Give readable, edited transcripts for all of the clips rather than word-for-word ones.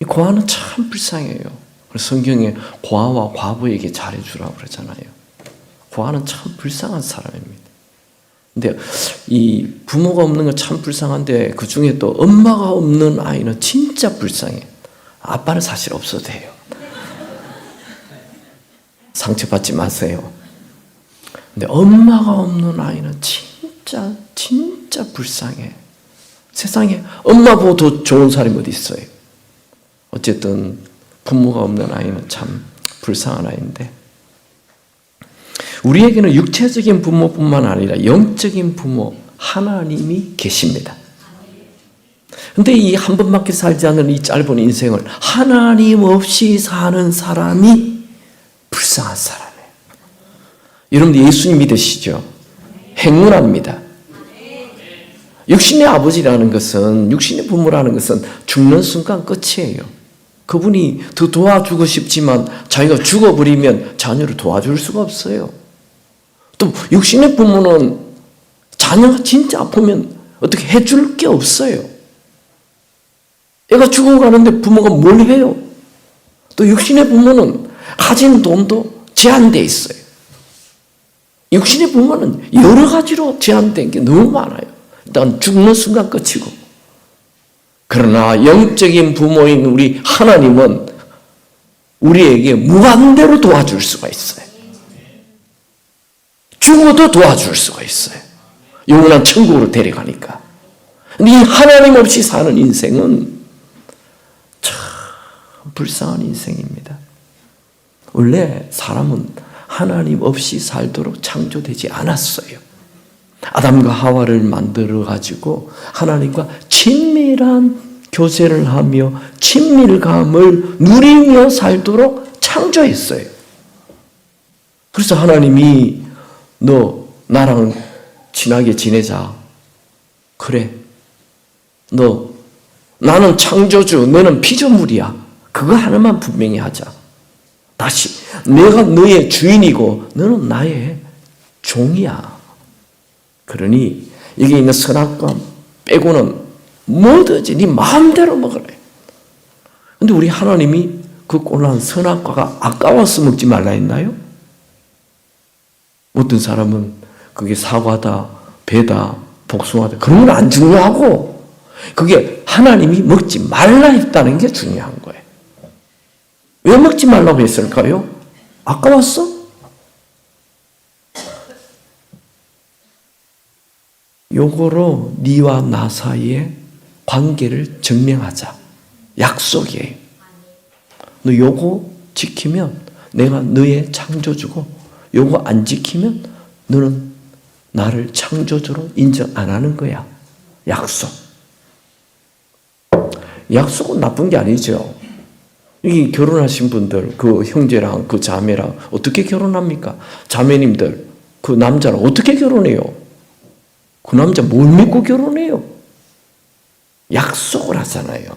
고아는 참 불쌍해요. 그래서 성경에 고아와 과부에게 잘해주라고 그러잖아요. 고아는 참 불쌍한 사람입니다. 근데 이 부모가 없는 건 참 불쌍한데 그 중에 또 엄마가 없는 아이는 진짜 불쌍해요. 아빠는 사실 없어도 돼요. 상처받지 마세요. 근데 엄마가 없는 아이는 진짜 불쌍해. 세상에 엄마보다 더 좋은 사람이 어디 있어요. 어쨌든 부모가 없는 아이는 참 불쌍한 아이인데, 우리에게는 육체적인 부모뿐만 아니라 영적인 부모 하나님이 계십니다. 근데 이 한 번밖에 살지 않는 이 짧은 인생을 하나님 없이 사는 사람이 불쌍한 사람이에요. 여러분들 예수님 믿으시죠? 행운합니다. 육신의 아버지라는 것은, 육신의 부모라는 것은 죽는 순간 끝이에요. 그분이 더 도와주고 싶지만 자기가 죽어버리면 자녀를 도와줄 수가 없어요. 또 육신의 부모는 자녀가 진짜 아프면 어떻게 해줄 게 없어요. 애가 죽어가는데 부모가 뭘 해요? 또 육신의 부모는 가진 돈도 제한되어 있어요. 육신의 부모는 여러 가지로 제한된 게 너무 많아요. 일단 죽는 순간 끝이고, 그러나 영적인 부모인 우리 하나님은 우리에게 무한대로 도와줄 수가 있어요. 죽어도 도와줄 수가 있어요. 영원한 천국으로 데려가니까. 근데 이 하나님 없이 사는 인생은 참 불쌍한 인생입니다. 원래 사람은 하나님 없이 살도록 창조되지 않았어요. 아담과 하와를 만들어가지고 하나님과 친밀한 교제를 하며 친밀감을 누리며 살도록 창조했어요. 그래서 하나님이 너 나랑 친하게 지내자. 그래. 나는 창조주, 너는 피조물이야. 그거 하나만 분명히 하자. 다시 내가 너의 주인이고 너는 나의 종이야. 그러니 여기 있는 선악과 빼고는 뭐든지 네 마음대로 먹으래. 근데 우리 하나님이 그 꼴난 선악과가 아까워서 먹지 말라 했나요? 어떤 사람은 그게 사과다, 배다, 복숭아다, 그런 건 안 중요하고 그게 하나님이 먹지 말라 했다는 게 중요한 거예요. 왜 먹지 말라고 했을까요? 아까웠어? 요거로 네와 나 사이에 관계를 증명하자. 약속이에요. 너 요거 지키면 내가 너의 창조주고, 요거 안 지키면 너는 나를 창조주로 인정 안 하는 거야. 약속. 약속은 나쁜 게 아니죠. 이 결혼하신 분들, 그 형제랑 그 자매랑 어떻게 결혼합니까? 자매님들, 그 남자랑 어떻게 결혼해요? 그 남자 뭘 믿고 결혼해요? 약속을 하잖아요.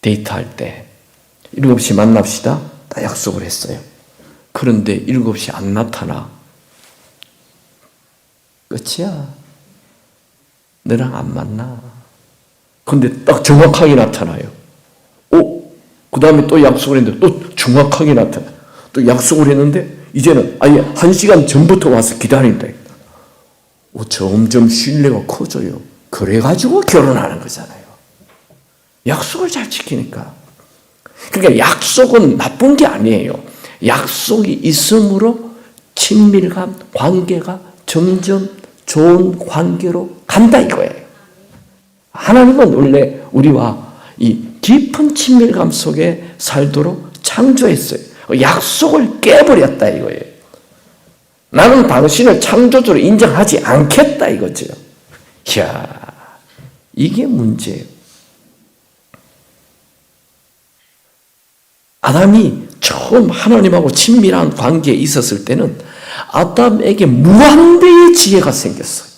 데이트할 때 7시 만납시다. 다 약속을 했어요. 그런데 7시 안 나타나. 끝이야. 너랑 안 만나. 근데 딱 정확하게 나타나요. 그 다음에 또 약속을 했는데 또 정확하게 나타나. 또 약속을 했는데 이제는 아예 1시간 전부터 와서 기다린다. 점점 신뢰가 커져요. 그래가지고 결혼하는 거잖아요. 약속을 잘 지키니까. 그러니까 약속은 나쁜 게 아니에요. 약속이 있음으로 친밀감, 관계가 점점 좋은 관계로 간다 이거예요. 하나님은 원래 우리와 이 깊은 친밀감 속에 살도록 창조했어요. 약속을 깨버렸다 이거예요. 나는 당신을 창조주로 인정하지 않겠다 이거죠. 이야, 이게 문제예요. 아담이 처음 하나님하고 친밀한 관계에 있었을 때는 아담에게 무한대의 지혜가 생겼어요.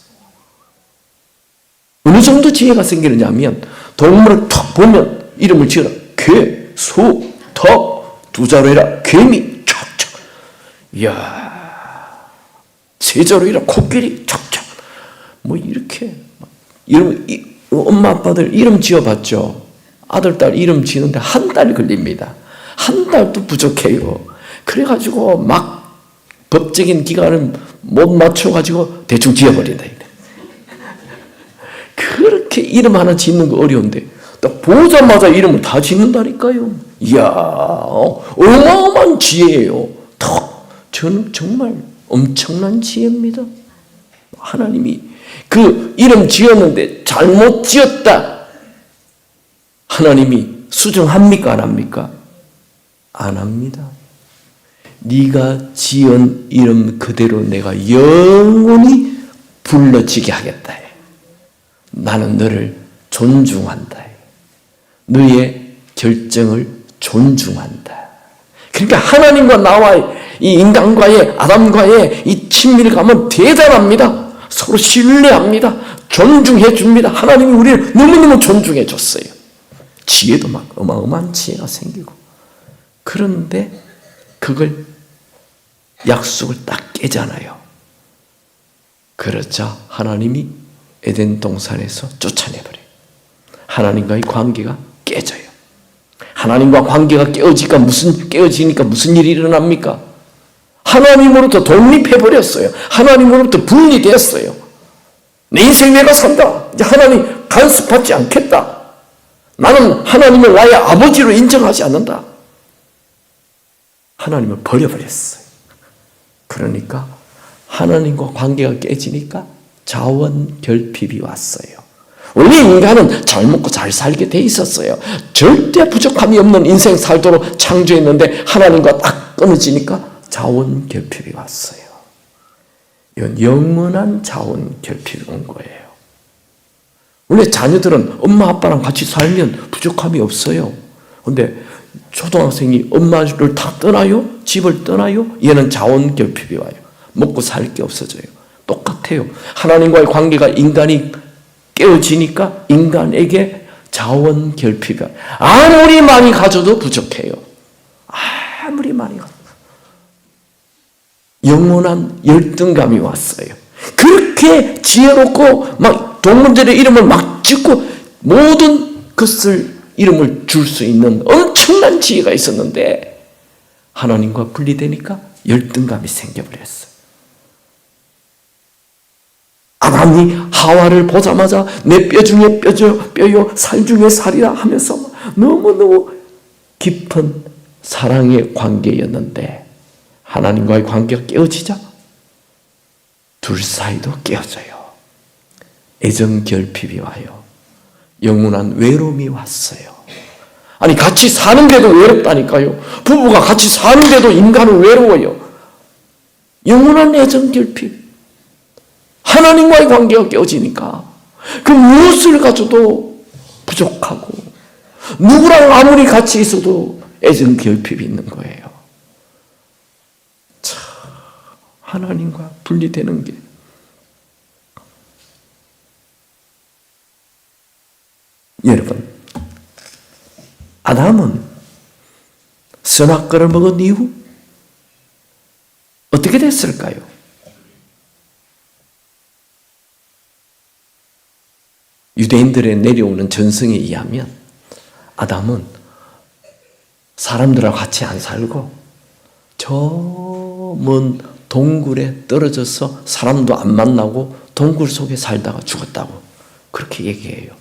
어느 정도 지혜가 생기느냐면 동물을 탁 보면 이름을 지어라. 개, 소, 덕, 두 자로 해라. 개미, 척척. 이야, 세 자로 해라. 코끼리, 척척. 뭐 이렇게 이름, 엄마 아빠들 이름 지어봤죠. 아들, 딸 이름 지는데 한 달 걸립니다. 한 달도 부족해요. 그래가지고 막 법적인 기간을 못 맞춰가지고 대충 지어버린다. 그렇게 이름 하나 짓는 거 어려운데 딱 보자마자 이름을 다 짓는다니까요. 이야, 어마어마한 지혜예요. 저는 정말 엄청난 지혜입니다. 하나님이 그 이름 지었는데 잘못 지었다. 하나님이 수정합니까? 안 합니까? 안 합니다. 네가 지은 이름 그대로 내가 영원히 불러지게 하겠다. 나는 너를 존중한다. 너의 결정을 존중한다. 그러니까 하나님과 나와 이 인간과의 아담과의 이 친밀감은 대단합니다. 서로 신뢰합니다. 존중해 줍니다. 하나님이 우리를 너무너무 존중해 줬어요. 지혜도 막 어마어마한 지혜가 생기고. 그런데 그걸 약속을 딱 깨잖아요. 그러자 하나님이 에덴 동산에서 쫓아내버려요. 하나님과의 관계가 깨져요. 하나님과 관계가 깨어지니까 무슨 일이 일어납니까? 하나님으로부터 독립해버렸어요. 하나님으로부터 분리되었어요. 내 인생 내가 산다. 이제 하나님 간섭받지 않겠다. 나는 하나님을 나의 아버지로 인정하지 않는다. 하나님을 버려버렸어요. 그러니까 하나님과 관계가 깨지니까 자원결핍이 왔어요. 원래 인간은 잘 먹고 잘 살게 돼 있었어요. 절대 부족함이 없는 인생 살도록 창조했는데 하나님과 딱 끊어지니까 자원결핍이 왔어요. 이건 영원한 자원결핍이 온 거예요. 원래 자녀들은 엄마 아빠랑 같이 살면 부족함이 없어요. 근데 초등학생이 엄마를 다 떠나요? 집을 떠나요? 얘는 자원결핍이 와요. 먹고 살 게 없어져요. 똑같아요. 하나님과의 관계가 인간이 깨어지니까 인간에게 자원결핍이 와요. 아무리 많이 가져도 부족해요. 아무리 많이 가져도. 영원한 열등감이 왔어요. 그렇게 지혜롭고 막 동물들의 이름을 막 짓고 모든 것을 이름을 줄 수 있는 엄청난 지혜가 있었는데 하나님과 분리되니까 열등감이 생겨버렸어요. 아담이 하와를 보자마자 내 뼈 중에 뼈요 살 중에 살이라 하면서 너무너무 깊은 사랑의 관계였는데 하나님과의 관계가 깨어지자 둘 사이도 깨어져요. 애정결핍이 와요. 영원한 외로움이 왔어요. 아니 같이 사는데도 외롭다니까요. 부부가 같이 사는데도 인간은 외로워요. 영원한 애정결핍. 하나님과의 관계가 깨어지니까 그 무엇을 가져도 부족하고 누구랑 아무리 같이 있어도 애정결핍이 있는 거예요. 참, 하나님과 분리되는 게 여러분, 아담은 선악과를 먹은 이후 어떻게 됐을까요? 유대인들의 내려오는 전승에 의하면 아담은 사람들하고 같이 안 살고 저 먼 동굴에 떨어져서 사람도 안 만나고 동굴 속에 살다가 죽었다고 그렇게 얘기해요.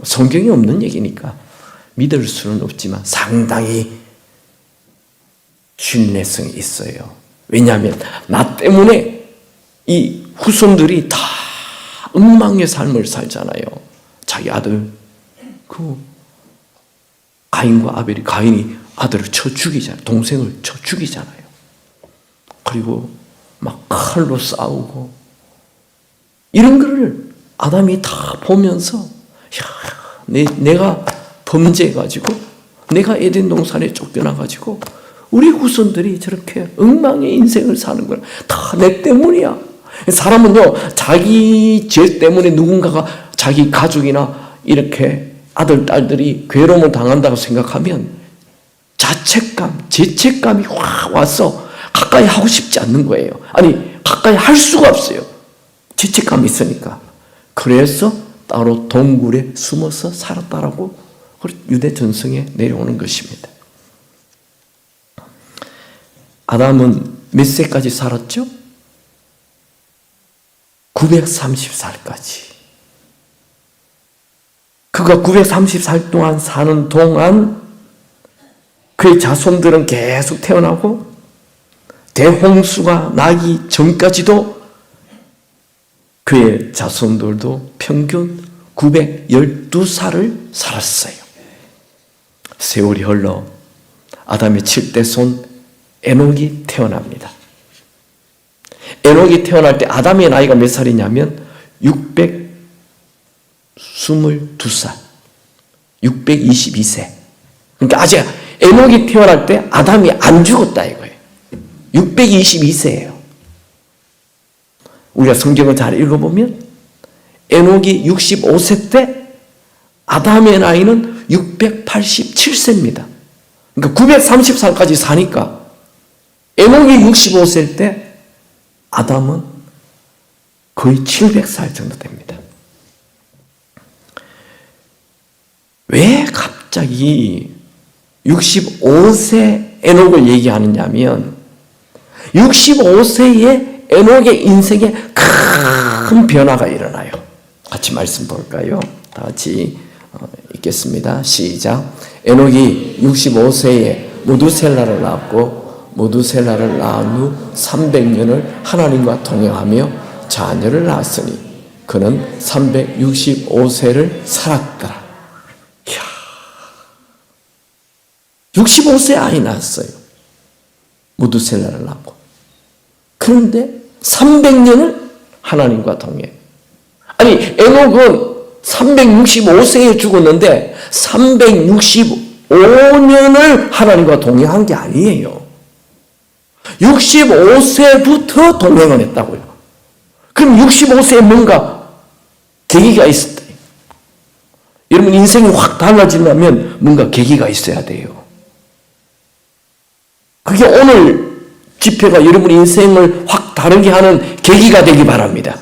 성경이 없는 얘기니까 믿을 수는 없지만 상당히 신뢰성이 있어요. 왜냐하면 나 때문에 이 후손들이 다 엉망의 삶을 살잖아요. 자기 아들 가인과 아벨이 가인이 아들을 쳐 죽이잖아요. 동생을 쳐 죽이잖아요. 그리고 막 칼로 싸우고 이런 거를 아담이 다 보면서 내가 범죄해가지고 내가 에덴 동산에 쫓겨나가지고 우리 후손들이 저렇게 엉망의 인생을 사는 거야. 다 내 때문이야. 사람은요 자기 죄 때문에 누군가가 자기 가족이나 이렇게 아들, 딸들이 괴로움을 당한다고 생각하면 자책감, 죄책감이 확 와서 가까이 하고 싶지 않는 거예요. 아니 가까이 할 수가 없어요. 죄책감이 있으니까. 그래서 따로 동굴에 숨어서 살았다라고 유대 전성에 내려오는 것입니다. 아담은 몇 세까지 살았죠? 930살까지. 그가 930살 동안 사는 동안 그의 자손들은 계속 태어나고 대홍수가 나기 전까지도 그의 자손들도 평균 912살을 살았어요. 세월이 흘러 아담의 7대 손 에녹이 태어납니다. 에녹이 태어날 때 아담의 나이가 몇 살이냐면 622살, 622세. 그러니까 아직 에녹이 태어날 때 아담이 안 죽었다 이거예요. 622세예요. 우리가 성경을 잘 읽어보면 에녹이 65세 때 아담의 나이는 687세입니다. 그러니까 930살까지 사니까 에녹이 65세일 때 아담은 거의 700살 정도 됩니다. 왜 갑자기 65세 에녹을 얘기하느냐면 65세에 에녹의 인생에 큰 변화가 일어나요. 같이 말씀 볼까요? 다 같이 읽겠습니다. 시작. 에녹이 65세에 무두셀라를 낳았고 무두셀라를 낳은 후 300년을 하나님과 동행하며 자녀를 낳았으니 그는 365세를 살았더라. 이야, 65세 아이 낳았어요. 무두셀라를 낳고. 그런데 300년을 하나님과 동행. 아니 에녹은 365세에 죽었는데 365년을 하나님과 동행한 게 아니에요. 65세부터 동행을 했다고요. 그럼 65세에 뭔가 계기가 있었다. 여러분 인생이 확 달라지려면 뭔가 계기가 있어야 돼요. 그게 오늘 집회가 여러분 인생을 확 다르게 하는 계기가 되기 바랍니다.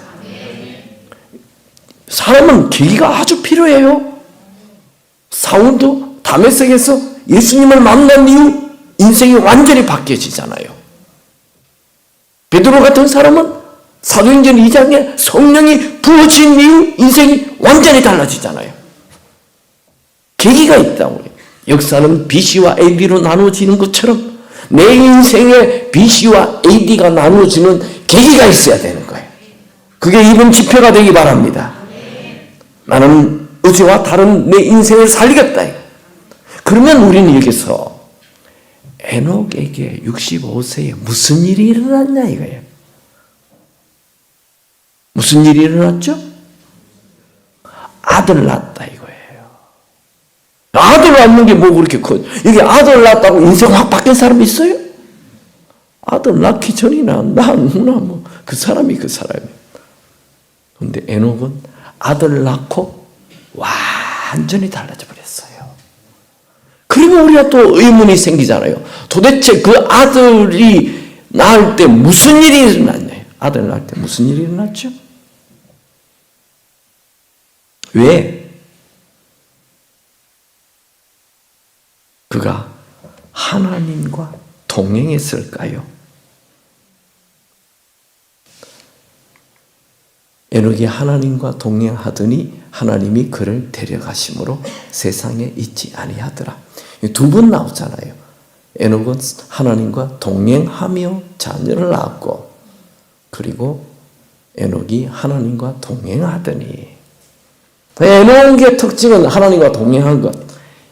사람은 계기가 아주 필요해요. 사울도 다메섹에서 예수님을 만난 이후 인생이 완전히 바뀌어지잖아요. 베드로 같은 사람은 사도행전 2장에 성령이 부어진 이후 인생이 완전히 달라지잖아요. 계기가 있다고요. 역사는 BC와 AD로 나누어지는 것처럼 내 인생에 BC와 AD가 나누어지는 계기가 있어야 되는 거예요. 그게 이번 집회가 되기 바랍니다. 나는 어제와 다른 내 인생을 살리겠다. 그러면 우리는 여기서 에녹에게 65세에 무슨 일이 일어났냐 이거예요. 무슨 일이 일어났죠? 아들 낳았다 이거예요. 아들 낳는 게 뭐 그렇게 커? 여기 아들 낳았다고 인생 확 바뀐 사람 있어요? 아들 낳기 전이나 나누나 뭐 그 사람이 그 사람이에요. 그런데 에녹은 아들 낳고 완전히 달라져 버렸어요. 그러면 우리가 또 의문이 생기잖아요. 도대체 그 아들이 낳을 때 무슨 일이 일어났냐? 아들 낳을 때 무슨 일이 일어났죠? 왜? 그가 하나님과 동행했을까요? 에녹이 하나님과 동행하더니 하나님이 그를 데려가심으로 세상에 있지 아니하더라. 두 번 나오잖아요. 에녹은 하나님과 동행하며 자녀를 낳았고 그리고 에녹이 하나님과 동행하더니 에녹의 특징은 하나님과 동행한 것.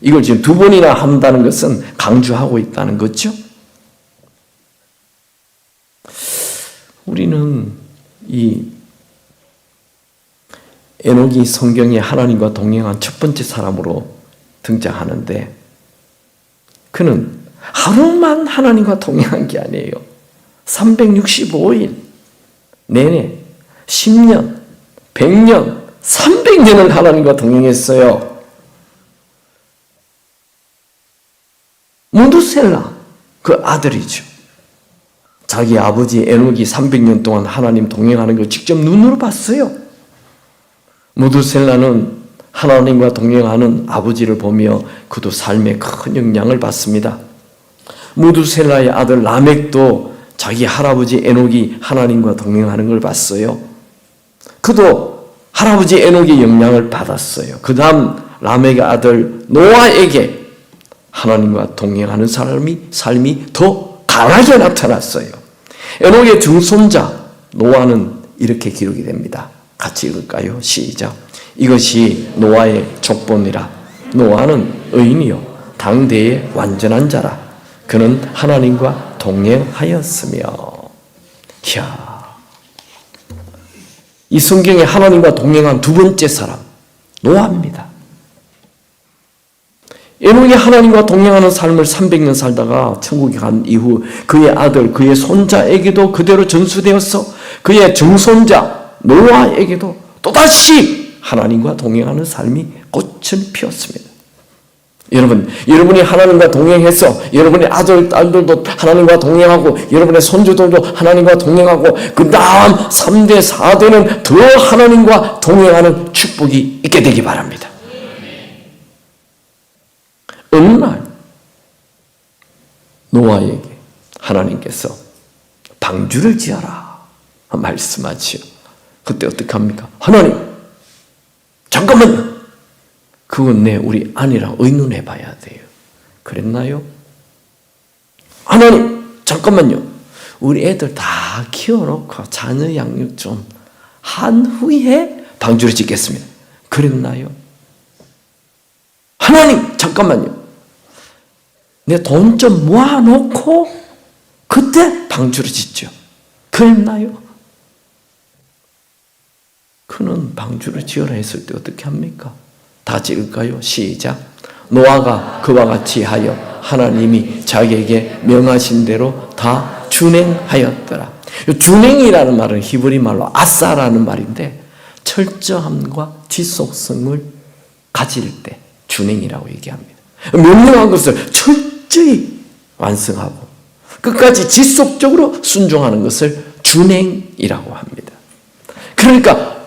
이걸 지금 두 번이나 한다는 것은 강조하고 있다는 거죠. 우리는 이 에녹이 성경에 하나님과 동행한 첫 번째 사람으로 등장하는데 그는 하루만 하나님과 동행한 게 아니에요. 365일 내내 10년, 100년, 300년을 하나님과 동행했어요. 무두셀라 그 아들이죠. 자기 아버지 에녹이 300년 동안 하나님 동행하는 걸 직접 눈으로 봤어요. 무두셀라는 하나님과 동행하는 아버지를 보며 그도 삶에 큰 영향을 받습니다. 무두셀라의 아들 라멕도 자기 할아버지 에녹이 하나님과 동행하는 걸 봤어요. 그도 할아버지 에녹의 영향을 받았어요. 그 다음 라멕의 아들 노아에게 하나님과 동행하는 삶이 더 강하게 나타났어요. 에녹의 증손자 노아는 이렇게 기록이 됩니다. 같이 읽을까요? 시작. 이것이 노아의 족본이라. 노아는 의인이요 당대의 완전한 자라. 그는 하나님과 동행하였으며. 이야, 이 성경에 하나님과 동행한 두 번째 사람 노아입니다. 에녹이 하나님과 동행하는 삶을 300년 살다가 천국에 간 이후 그의 아들, 그의 손자에게도 그대로 전수되어서 그의 증손자 노아에게도 또다시 하나님과 동행하는 삶이 꽃을 피웠습니다. 여러분, 여러분이 하나님과 동행해서 여러분의 아들, 딸들도 하나님과 동행하고 여러분의 손주들도 하나님과 동행하고 그 다음 3대, 4대는 더 하나님과 동행하는 축복이 있게 되기 바랍니다. 어느 날 노아에게 하나님께서 방주를 지어라 말씀하지요. 그때 어떻게 합니까? 하나님, 잠깐만요. 그건 우리 아내랑 의논해 봐야 돼요. 그랬나요? 하나님, 잠깐만요. 우리 애들 다 키워놓고 자녀 양육 좀 한 후에 방주를 짓겠습니다. 그랬나요? 하나님, 잠깐만요. 내 돈 좀 모아놓고 그때 방주를 짓죠. 그랬나요? 그는 방주를 지어라 했을 때 어떻게 합니까? 다 찍을까요? 시작. 노아가 그와 같이 하여 하나님이 자기에게 명하신 대로 다 준행하였더라. 준행이라는 말은 히브리 말로 아사라는 말인데 철저함과 지속성을 가질 때 준행이라고 얘기합니다. 명령한 것을 철저히 완성하고 끝까지 지속적으로 순종하는 것을 준행이라고 합니다. 그러니까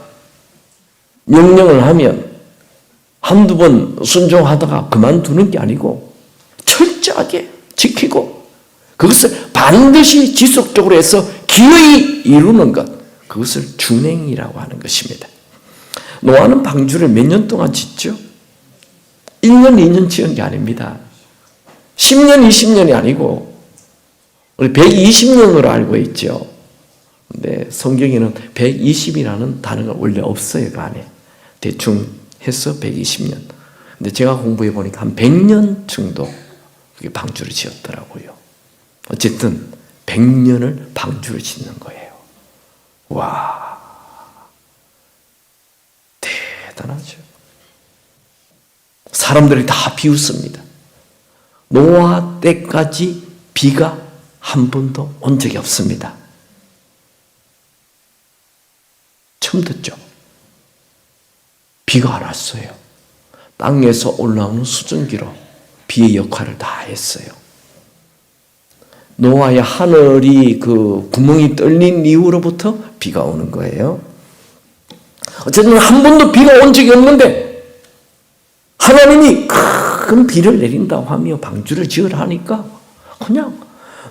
명령을 하면 한두 번 순종하다가 그만두는 게 아니고 철저하게 지키고 그것을 반드시 지속적으로 해서 기어이 이루는 것, 그것을 준행이라고 하는 것입니다. 노아는 방주를 몇 년 동안 짓죠? 1년, 2년 지은 게 아닙니다. 10년, 20년이 아니고 우리 120년으로 알고 있죠. 근데 성경에는 120이라는 단어가 원래 없어요. 그 안에. 대충 해서 120년. 근데 제가 공부해 보니까 한 100년 정도 그게 방주를 지었더라고요. 어쨌든 100년을 방주를 짓는 거예요. 와, 대단하죠. 사람들이 다 비웃습니다. 노아 때까지 비가 한 번도 온 적이 없습니다. 처음 듣죠? 비가 안 왔어요. 땅에서 올라오는 수증기로 비의 역할을 다 했어요. 노아의 하늘이 그 구멍이 뚫린 이후로부터 비가 오는 거예요. 어쨌든 한 번도 비가 온 적이 없는데 하나님이 큰 비를 내린다고 하며 방주를 지으라 하니까 그냥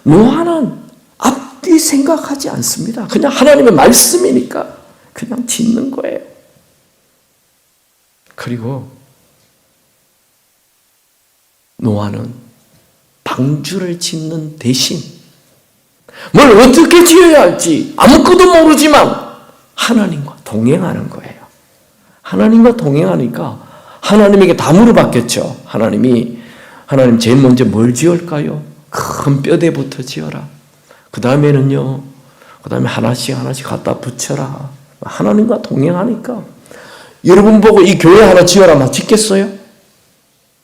노아는 앞뒤 생각하지 않습니다. 그냥 하나님의 말씀이니까 그냥 짓는 거예요. 그리고 노아는 방주를 짓는 대신 뭘 어떻게 지어야 할지 아무것도 모르지만 하나님과 동행하는 거예요. 하나님과 동행하니까 하나님에게 다 물어봤겠죠. 하나님 제일 먼저 뭘 지을까요? 큰 뼈대부터 지어라. 그 다음에는요, 그 다음에 하나씩 갖다 붙여라. 하나님과 동행하니까 여러분 보고 이 교회 하나 지어라 막 짓겠어요?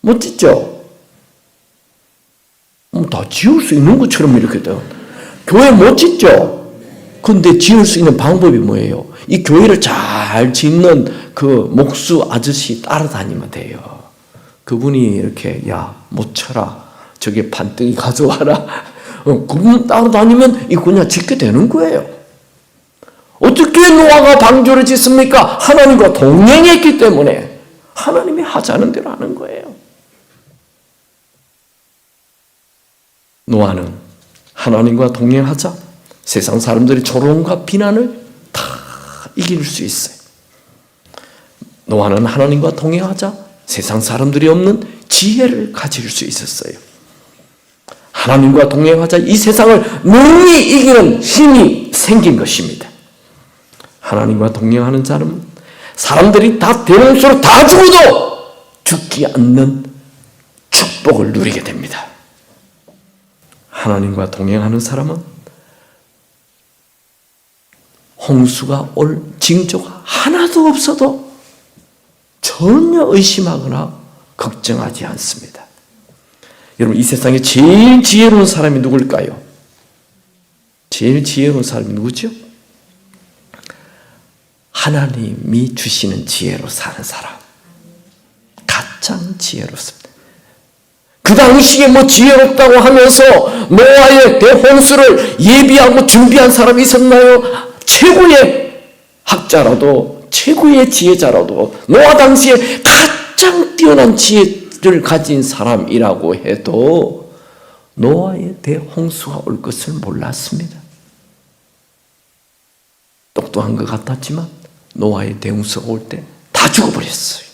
못 짓죠? 다 지을 수 있는 것처럼 이렇게 돼요. 교회 못 짓죠? 근데 지을 수 있는 방법이 뭐예요? 이 교회를 잘 짓는 그 목수 아저씨 따라다니면 돼요. 그분이 이렇게 못 쳐라. 저기 반등이 가져와라. 그분 따라다니면 이 그냥 짓게 되는 거예요. 어떻게 노아가 방주를 짓습니까? 하나님과 동행했기 때문에. 하나님이 하자는 대로 하는 거예요. 노아는 하나님과 동행하자 세상 사람들의 조롱과 비난을 다 이길 수 있어요. 노아는 하나님과 동행하자 세상 사람들이 없는 지혜를 가질 수 있었어요. 하나님과 동행하자 이 세상을 능히 이기는 힘이 생긴 것입니다. 하나님과 동행하는 자는 사람들이 다 대롱수로 다 죽어도 죽지 않는 축복을 누리게 됩니다. 하나님과 동행하는 사람은 홍수가 올 징조가 하나도 없어도 전혀 의심하거나 걱정하지 않습니다. 여러분, 이 세상에 제일 지혜로운 사람이 누굴까요? 제일 지혜로운 사람이 누구죠? 하나님이 주시는 지혜로 사는 사람. 가장 지혜롭습니다. 그 당시에 지혜롭다고 하면서 노아의 대홍수를 예비하고 준비한 사람이 있었나요? 최고의 학자라도, 최고의 지혜자라도, 노아 당시에 가장 뛰어난 지혜를 가진 사람이라고 해도 노아의 대홍수가 올 것을 몰랐습니다. 똑똑한 것 같았지만 노아의 대홍수가 올 때 다 죽어버렸어요.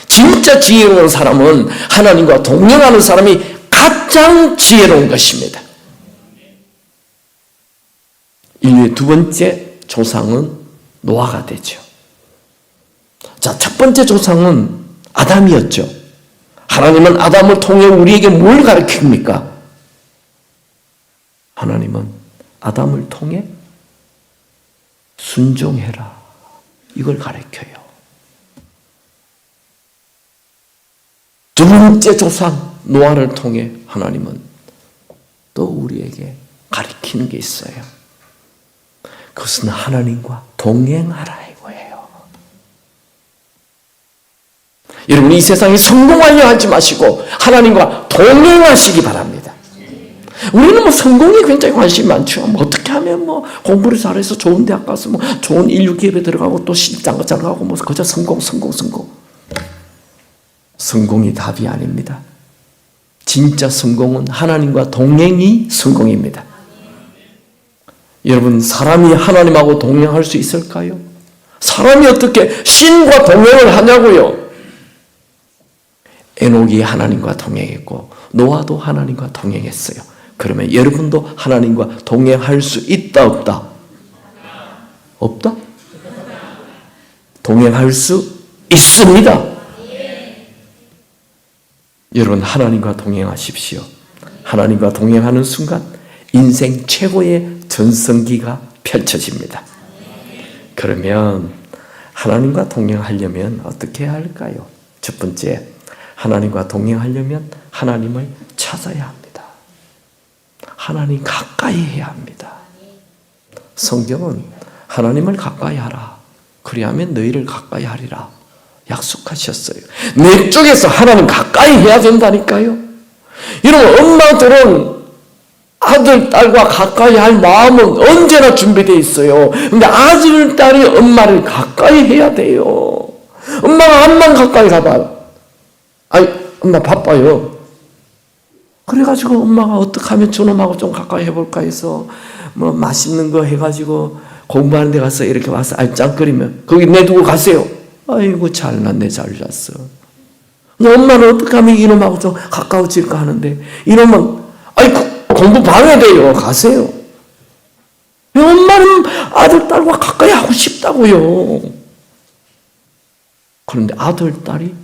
진짜 지혜로운 사람은 하나님과 동행하는 사람이 가장 지혜로운 것입니다. 인류의 두 번째 조상은 노아가 되죠. 자, 첫 번째 조상은 아담이었죠. 하나님은 아담을 통해 우리에게 뭘 가르칩니까? 하나님은 아담을 통해 순종해라, 이걸 가르쳐요. 두 번째 조상 노아를 통해 하나님은 또 우리에게 가르치는 게 있어요. 그것은 하나님과 동행하라 이거예요. 여러분, 이 세상에 성공하려 하지 마시고 하나님과 동행하시기 바랍니다. 우리는 성공에 굉장히 관심이 많죠. 어떻게 하면 공부를 잘해서 좋은 대학 가서 좋은 인류 기업에 들어가고 또 시집장가 잘 가고 그저 성공. 성공이 답이 아닙니다. 진짜 성공은 하나님과 동행이 성공입니다. 여러분, 사람이 하나님하고 동행할 수 있을까요? 사람이 어떻게 신과 동행을 하냐고요? 에녹이 하나님과 동행했고 노아도 하나님과 동행했어요. 그러면 여러분도 하나님과 동행할 수 있다, 없다? 없다? 동행할 수 있습니다. 여러분, 하나님과 동행하십시오. 하나님과 동행하는 순간 인생 최고의 전성기가 펼쳐집니다. 그러면 하나님과 동행하려면 어떻게 해야 할까요? 첫 번째, 하나님과 동행하려면 하나님을 찾아야 합니다. 하나님 가까이 해야 합니다. 성경은 하나님을 가까이 하라, 그리하면 너희를 가까이 하리라 약속하셨어요. 내 쪽에서 하나님 가까이 해야 된다니까요. 여러분, 엄마들은 아들, 딸과 가까이 할 마음은 언제나 준비되어 있어요. 근데 아들, 딸이 엄마를 가까이 해야 돼요. 엄마가 암만 가까이 가봐요. 아니, 엄마 바빠요. 그래가지고 엄마가 어떻게 하면 저놈하고 좀 가까이 해볼까 해서 맛있는 거 해가지고 공부하는 데 가서 이렇게 와서 알짱거리면 거기 내두고 가세요. 아이고, 잘났네, 잘 잤어. 엄마는 어떻게 하면 이놈하고 좀 가까워질까 하는데 이놈은 공부 방해돼요. 가세요. 엄마는 아들, 딸과 가까이 하고 싶다고요. 그런데 아들, 딸이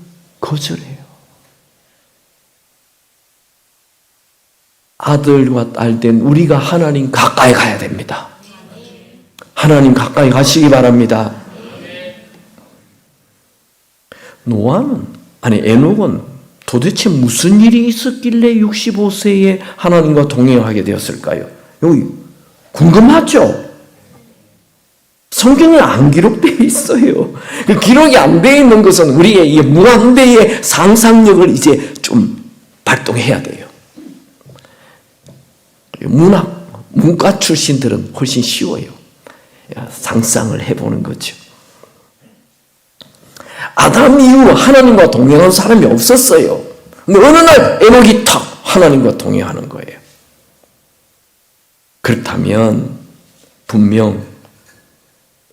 거절해요. 아들과 딸 된 우리가 하나님 가까이 가야 됩니다. 하나님 가까이 가시기 바랍니다. 에녹은 도대체 무슨 일이 있었길래 65세에 하나님과 동행하게 되었을까요? 여기 궁금하죠? 성경에 안 기록되어 있어요. 기록이 안 되어 있는 것은 우리의 이 무한대의 상상력을 이제 좀 발동해야 돼요. 문과 출신들은 훨씬 쉬워요. 상상을 해보는 거죠. 아담 이후 하나님과 동행한 사람이 없었어요. 근데 어느 날 에녹이 탁 하나님과 동행하는 거예요. 그렇다면 분명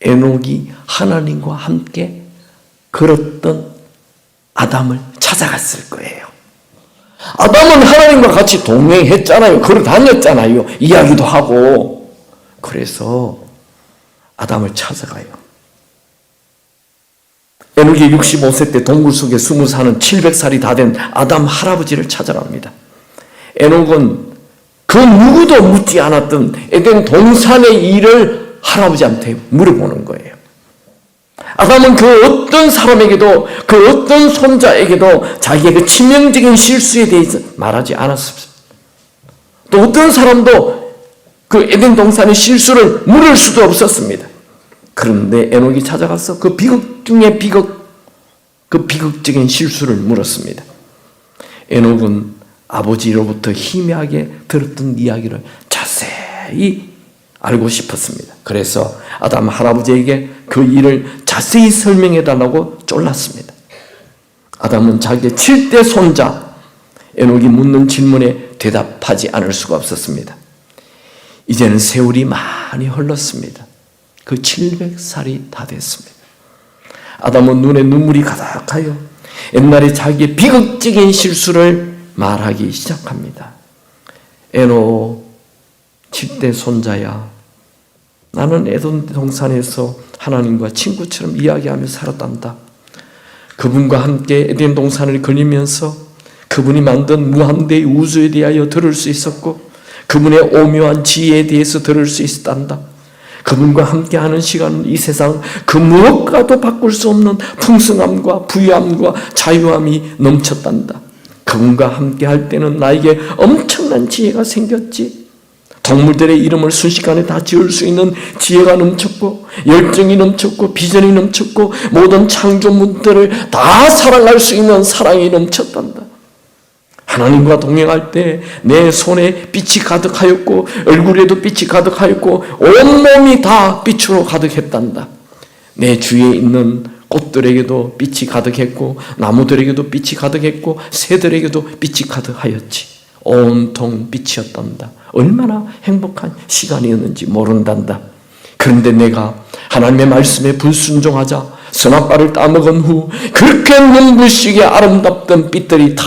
에녹이 하나님과 함께 걸었던 아담을 찾아갔을 거예요. 아담은 하나님과 같이 동행했잖아요. 걸어 다녔잖아요. 이야기도 하고. 그래서 아담을 찾아가요. 에녹이 65세 때 동굴 속에 숨어 사는 700살이 다 된 아담 할아버지를 찾아갑니다. 에녹은 그 누구도 묻지 않았던 에덴 동산의 일을 할아버지한테 물어보는 거예요. 아담은 그 어떤 사람에게도, 그 어떤 손자에게도 자기의 그 치명적인 실수에 대해서 말하지 않았습니다. 또 어떤 사람도 그 에덴 동산의 실수를 물을 수도 없었습니다. 그런데 에녹이 찾아가서 그 비극 중에 비극, 그 비극적인 실수를 물었습니다. 에녹은 아버지로부터 희미하게 들었던 이야기를 자세히 알고 싶었습니다. 그래서 아담 할아버지에게 그 일을 자세히 설명해달라고 쫄랐습니다. 아담은 자기의 7대 손자 에녹이 묻는 질문에 대답하지 않을 수가 없었습니다. 이제는 세월이 많이 흘렀습니다. 그 700살이 다 됐습니다. 아담은 눈에 눈물이 가득하여 옛날에 자기의 비극적인 실수를 말하기 시작합니다. 에녹 7대 손자야, 나는 에덴 동산에서 하나님과 친구처럼 이야기하며 살았단다. 그분과 함께 에덴 동산을 거니면서 그분이 만든 무한대의 우주에 대하여 들을 수 있었고 그분의 오묘한 지혜에 대해서 들을 수 있었단다. 그분과 함께하는 시간은 이 세상 그 무엇과도 바꿀 수 없는 풍성함과 부유함과 자유함이 넘쳤단다. 그분과 함께할 때는 나에게 엄청난 지혜가 생겼지. 동물들의 이름을 순식간에 다 지을 수 있는 지혜가 넘쳤고 열정이 넘쳤고 비전이 넘쳤고 모든 창조물들을 다 사랑할 수 있는 사랑이 넘쳤단다. 하나님과 동행할 때 내 손에 빛이 가득하였고 얼굴에도 빛이 가득하였고 온몸이 다 빛으로 가득했단다. 내 주위에 있는 꽃들에게도 빛이 가득했고 나무들에게도 빛이 가득했고 새들에게도 빛이 가득하였지. 온통 빛이었단다. 얼마나 행복한 시간이었는지 모른단다. 그런데 내가 하나님의 말씀에 불순종하자 선악과를 따먹은 후 그렇게 눈부시게 아름답던 빛들이 다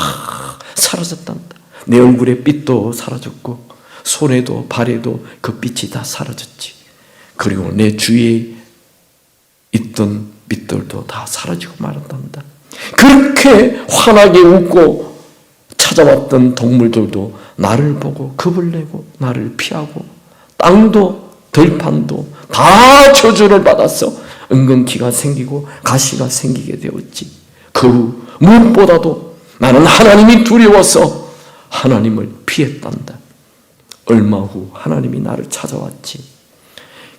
사라졌단다. 내 얼굴의 빛도 사라졌고 손에도 발에도 그 빛이 다 사라졌지. 그리고 내 주위에 있던 빛들도 다 사라지고 말았단다. 그렇게 환하게 웃고 찾아왔던 동물들도 나를 보고 겁을 내고 나를 피하고 땅도 들판도 다 저주를 받아서 은근기가 생기고 가시가 생기게 되었지. 그 후 무엇보다도 나는 하나님이 두려워서 하나님을 피했단다. 얼마 후 하나님이 나를 찾아왔지.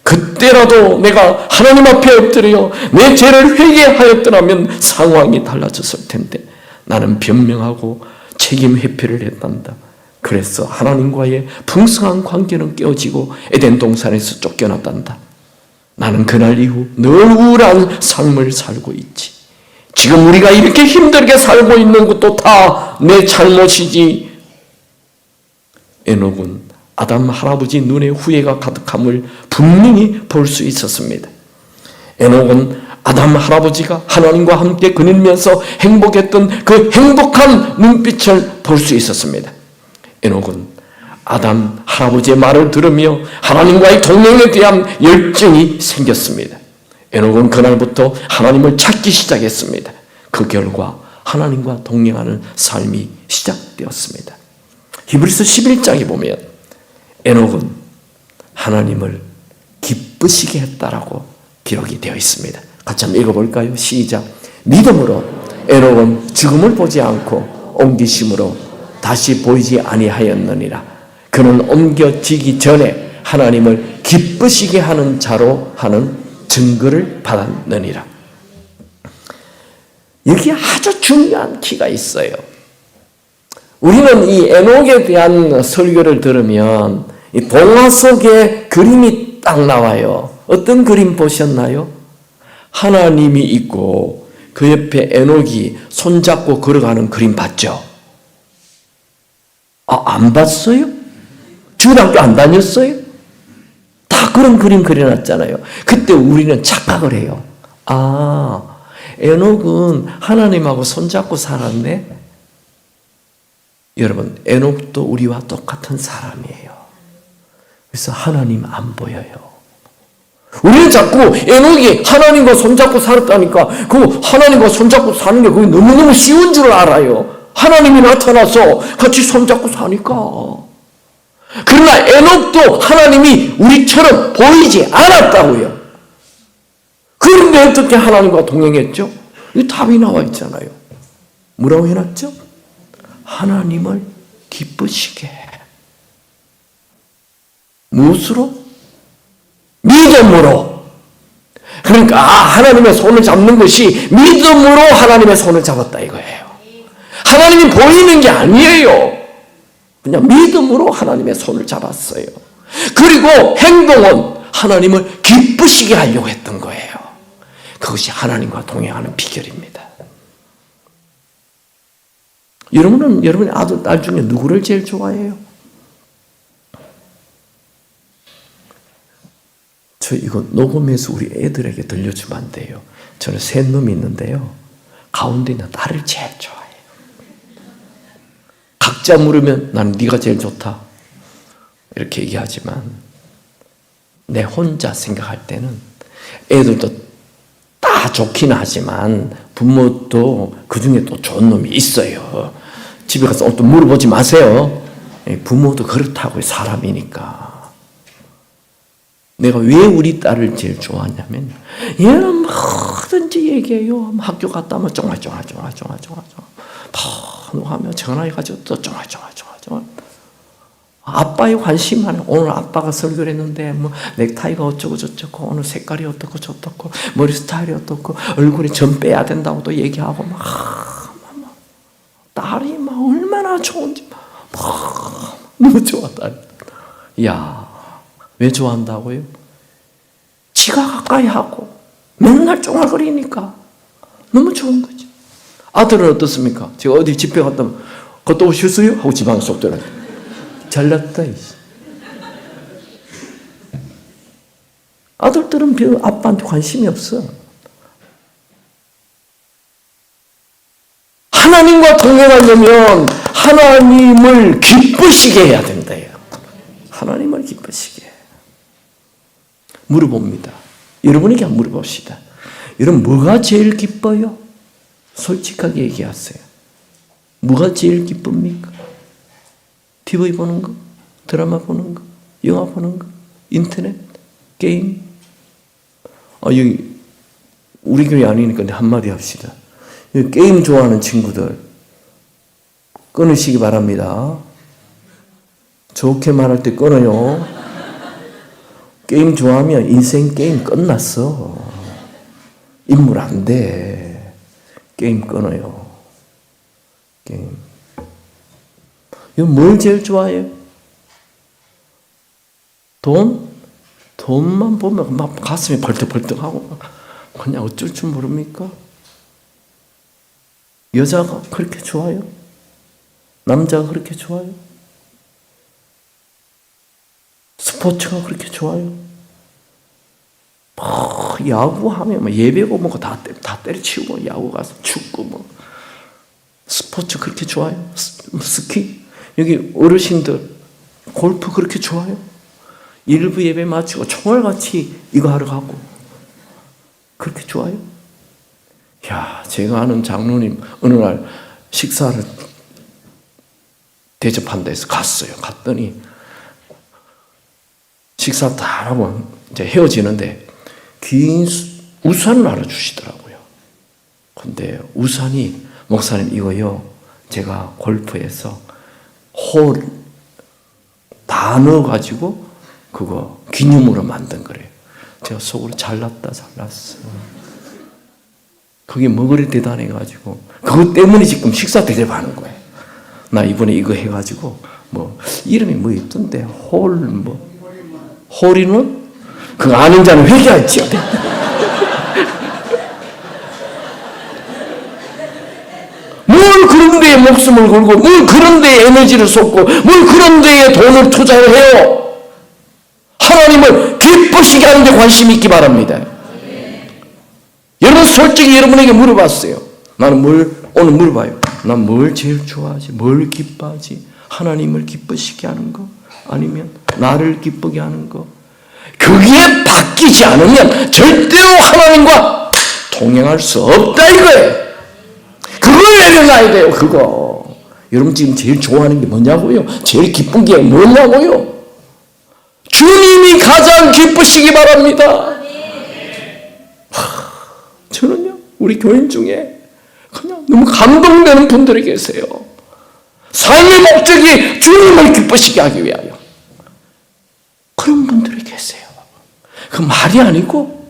그때라도 내가 하나님 앞에 엎드려 내 죄를 회개하였더라면 상황이 달라졌을 텐데 나는 변명하고 책임 회피를 했단다. 그래서 하나님과의 풍성한 관계는 깨어지고 에덴 동산에서 쫓겨났단다. 나는 그날 이후 늘 우울한 삶을 살고 있지. 지금 우리가 이렇게 힘들게 살고 있는 것도 다 내 잘못이지. 에녹은 아담 할아버지 눈에 후회가 가득함을 분명히 볼 수 있었습니다. 에녹은 아담 할아버지가 하나님과 함께 거닐면서 행복했던 그 행복한 눈빛을 볼 수 있었습니다. 에녹은 아담 할아버지의 말을 들으며 하나님과의 동행에 대한 열정이 생겼습니다. 에녹은 그날부터 하나님을 찾기 시작했습니다. 그 결과 하나님과 동행하는 삶이 시작되었습니다. 히브리서 11장에 보면 에녹은 하나님을 기쁘시게 했다라고 기록이 되어 있습니다. 같이 한번 읽어볼까요? 시작. 믿음으로 에녹은 죽음을 보지 않고 옮기심으로 다시 보이지 아니하였느니라. 그는 옮겨지기 전에 하나님을 기쁘시게 하는 자로 하는 증거를 받았느니라. 여기에 아주 중요한 키가 있어요. 우리는 이 에녹에 대한 설교를 들으면 이 동화 속에 그림이 딱 나와요. 어떤 그림 보셨나요? 하나님이 있고 그 옆에 에녹이 손잡고 걸어가는 그림 봤죠? 안 봤어요? 중학교 안 다녔어요? 다 그런 그림 그려놨잖아요. 그때 우리는 착각을 해요. 에녹은 하나님하고 손잡고 살았네? 여러분, 에녹도 우리와 똑같은 사람이에요. 그래서 하나님 안 보여요. 우리는 자꾸 에녹이 하나님과 손잡고 살았다니까 그 하나님과 손잡고 사는 게 그게 너무너무 쉬운 줄 알아요. 하나님이 나타나서 같이 손잡고 사니까. 그러나 에녹도 하나님이 우리처럼 보이지 않았다고요. 그런데 어떻게 하나님과 동행했죠? 이 답이 나와 있잖아요. 뭐라고 해놨죠? 하나님을 기쁘시게. 무엇으로? 믿음으로. 그러니까 하나님의 손을 잡는 것이 믿음으로 하나님의 손을 잡았다 이거예요. 하나님이 보이는 게 아니에요. 그냥 믿음으로 하나님의 손을 잡았어요. 그리고 행동은 하나님을 기쁘시게 하려고 했던 거예요. 그것이 하나님과 동행하는 비결입니다. 여러분은 여러분의 아들, 딸 중에 누구를 제일 좋아해요? 저 이거 녹음해서 우리 애들에게 들려주면 안 돼요. 저는 셋 놈이 있는데요. 가운데 있는 딸을 제일 좋아해요. 각자 물으면 난 네가 제일 좋다 이렇게 얘기하지만 내 혼자 생각할 때는 애들도 다 좋긴 하지만 부모도 그중에 또 좋은 놈이 있어요. 집에 가서 또 물어보지 마세요. 부모도 그렇다고요. 사람이니까. 내가 왜 우리 딸을 제일 좋아하냐면 얘는 뭐든지 얘기해요. 학교 갔다 오면 쫑알쫑알 뭐 하면 전화해가지고 또 쫑알쫑알 아빠의 관심만 해. 오늘 아빠가 설교를 했는데 뭐 넥타이가 어쩌고 저쩌고 오늘 색깔이 어떻고 저떻고 머리 스타일이 어떻고 얼굴에 점 빼야 된다고 또 얘기하고 막 딸이 막 얼마나 좋은지 막 너무 좋아 딸. 야, 왜 좋아한다고요? 지가 가까이 하고 맨날 쫑알거리니까 너무 좋은 거죠. 아들은 어떻습니까? 제가 어디 집회 갔다 오면 갔다 오셨어요? 하고 지방에 쏙 들어가요. 잘났다. 아들들은 별 아빠한테 관심이 없어. 하나님과 동행하려면 하나님을 기쁘시게 해야 된대요. 하나님을 기쁘시게. 물어봅니다. 여러분에게 한번 물어봅시다. 여러분 뭐가 제일 기뻐요? 솔직하게 얘기하세요. 뭐가 제일 기쁩니까? TV 보는 거? 드라마 보는 거? 영화 보는 거? 인터넷? 게임? 여기 우리 교회 아니니까 한마디 합시다. 여기 게임 좋아하는 친구들 끊으시기 바랍니다. 좋게 말할 때 끊어요. 게임 좋아하면 인생 게임 끝났어. 인물 안 돼. 게임 끊어요. 게임. 이거 뭘 제일 좋아해요? 돈? 돈만 보면 막 가슴이 벌떡벌떡하고 그냥 어쩔 줄 모릅니까? 여자가 그렇게 좋아요? 남자가 그렇게 좋아요? 스포츠가 그렇게 좋아요? 야구하면 뭐 예배고 뭐고 다 때려치우고 야구 가서 축구 뭐 스포츠 그렇게 좋아요? 스키? 여기 어르신들 골프 그렇게 좋아요? 일부 예배 마치고 총알같이 이거 하러 가고 그렇게 좋아요? 야, 제가 아는 장로님 어느 날 식사를 대접한 데서 갔어요. 갔더니 식사 다 하고 이제 헤어지는데 긴 우산을 하나 주시더라고요. 근데 우산이 목사님 이거요. 제가 골프에서 홀 다 넣어가지고 그거 기념으로 만든 거래요. 제가 속으로 잘났다 잘났어. 그게 뭐 그리 대단해가지고 그것 때문에 지금 식사 대접하는 거예요. 나 이번에 이거 해가지고 뭐 이름이 뭐 있던데 홀인원? 그거 아는 자는 회개할지어다. 그런 데에 목숨을 걸고 뭘 그런 데에 에너지를 쏟고 뭘 그런 데에 돈을 투자를 해요? 하나님을 기쁘시게 하는 데 관심이 있기 바랍니다. 여러분 솔직히 여러분에게 물어봤어요. 나는 오늘 물어봐요. 난 뭘 제일 좋아하지? 뭘 기뻐하지? 하나님을 기쁘시게 하는 거? 아니면 나를 기쁘게 하는 거? 그게 바뀌지 않으면 절대로 하나님과 동행할 수 없다 이거예요. 그걸 내려놔야 돼요. 그거. 여러분 지금 제일 좋아하는 게 뭐냐고요? 제일 기쁜 게 뭐냐고요? 주님이 가장 기쁘시기 바랍니다. 저는요 우리 교인 중에 그냥 너무 감동되는 분들이 계세요. 삶의 목적이 주님을 기쁘시게 하기 위하여 그런 분들이 계세요. 그 말이 아니고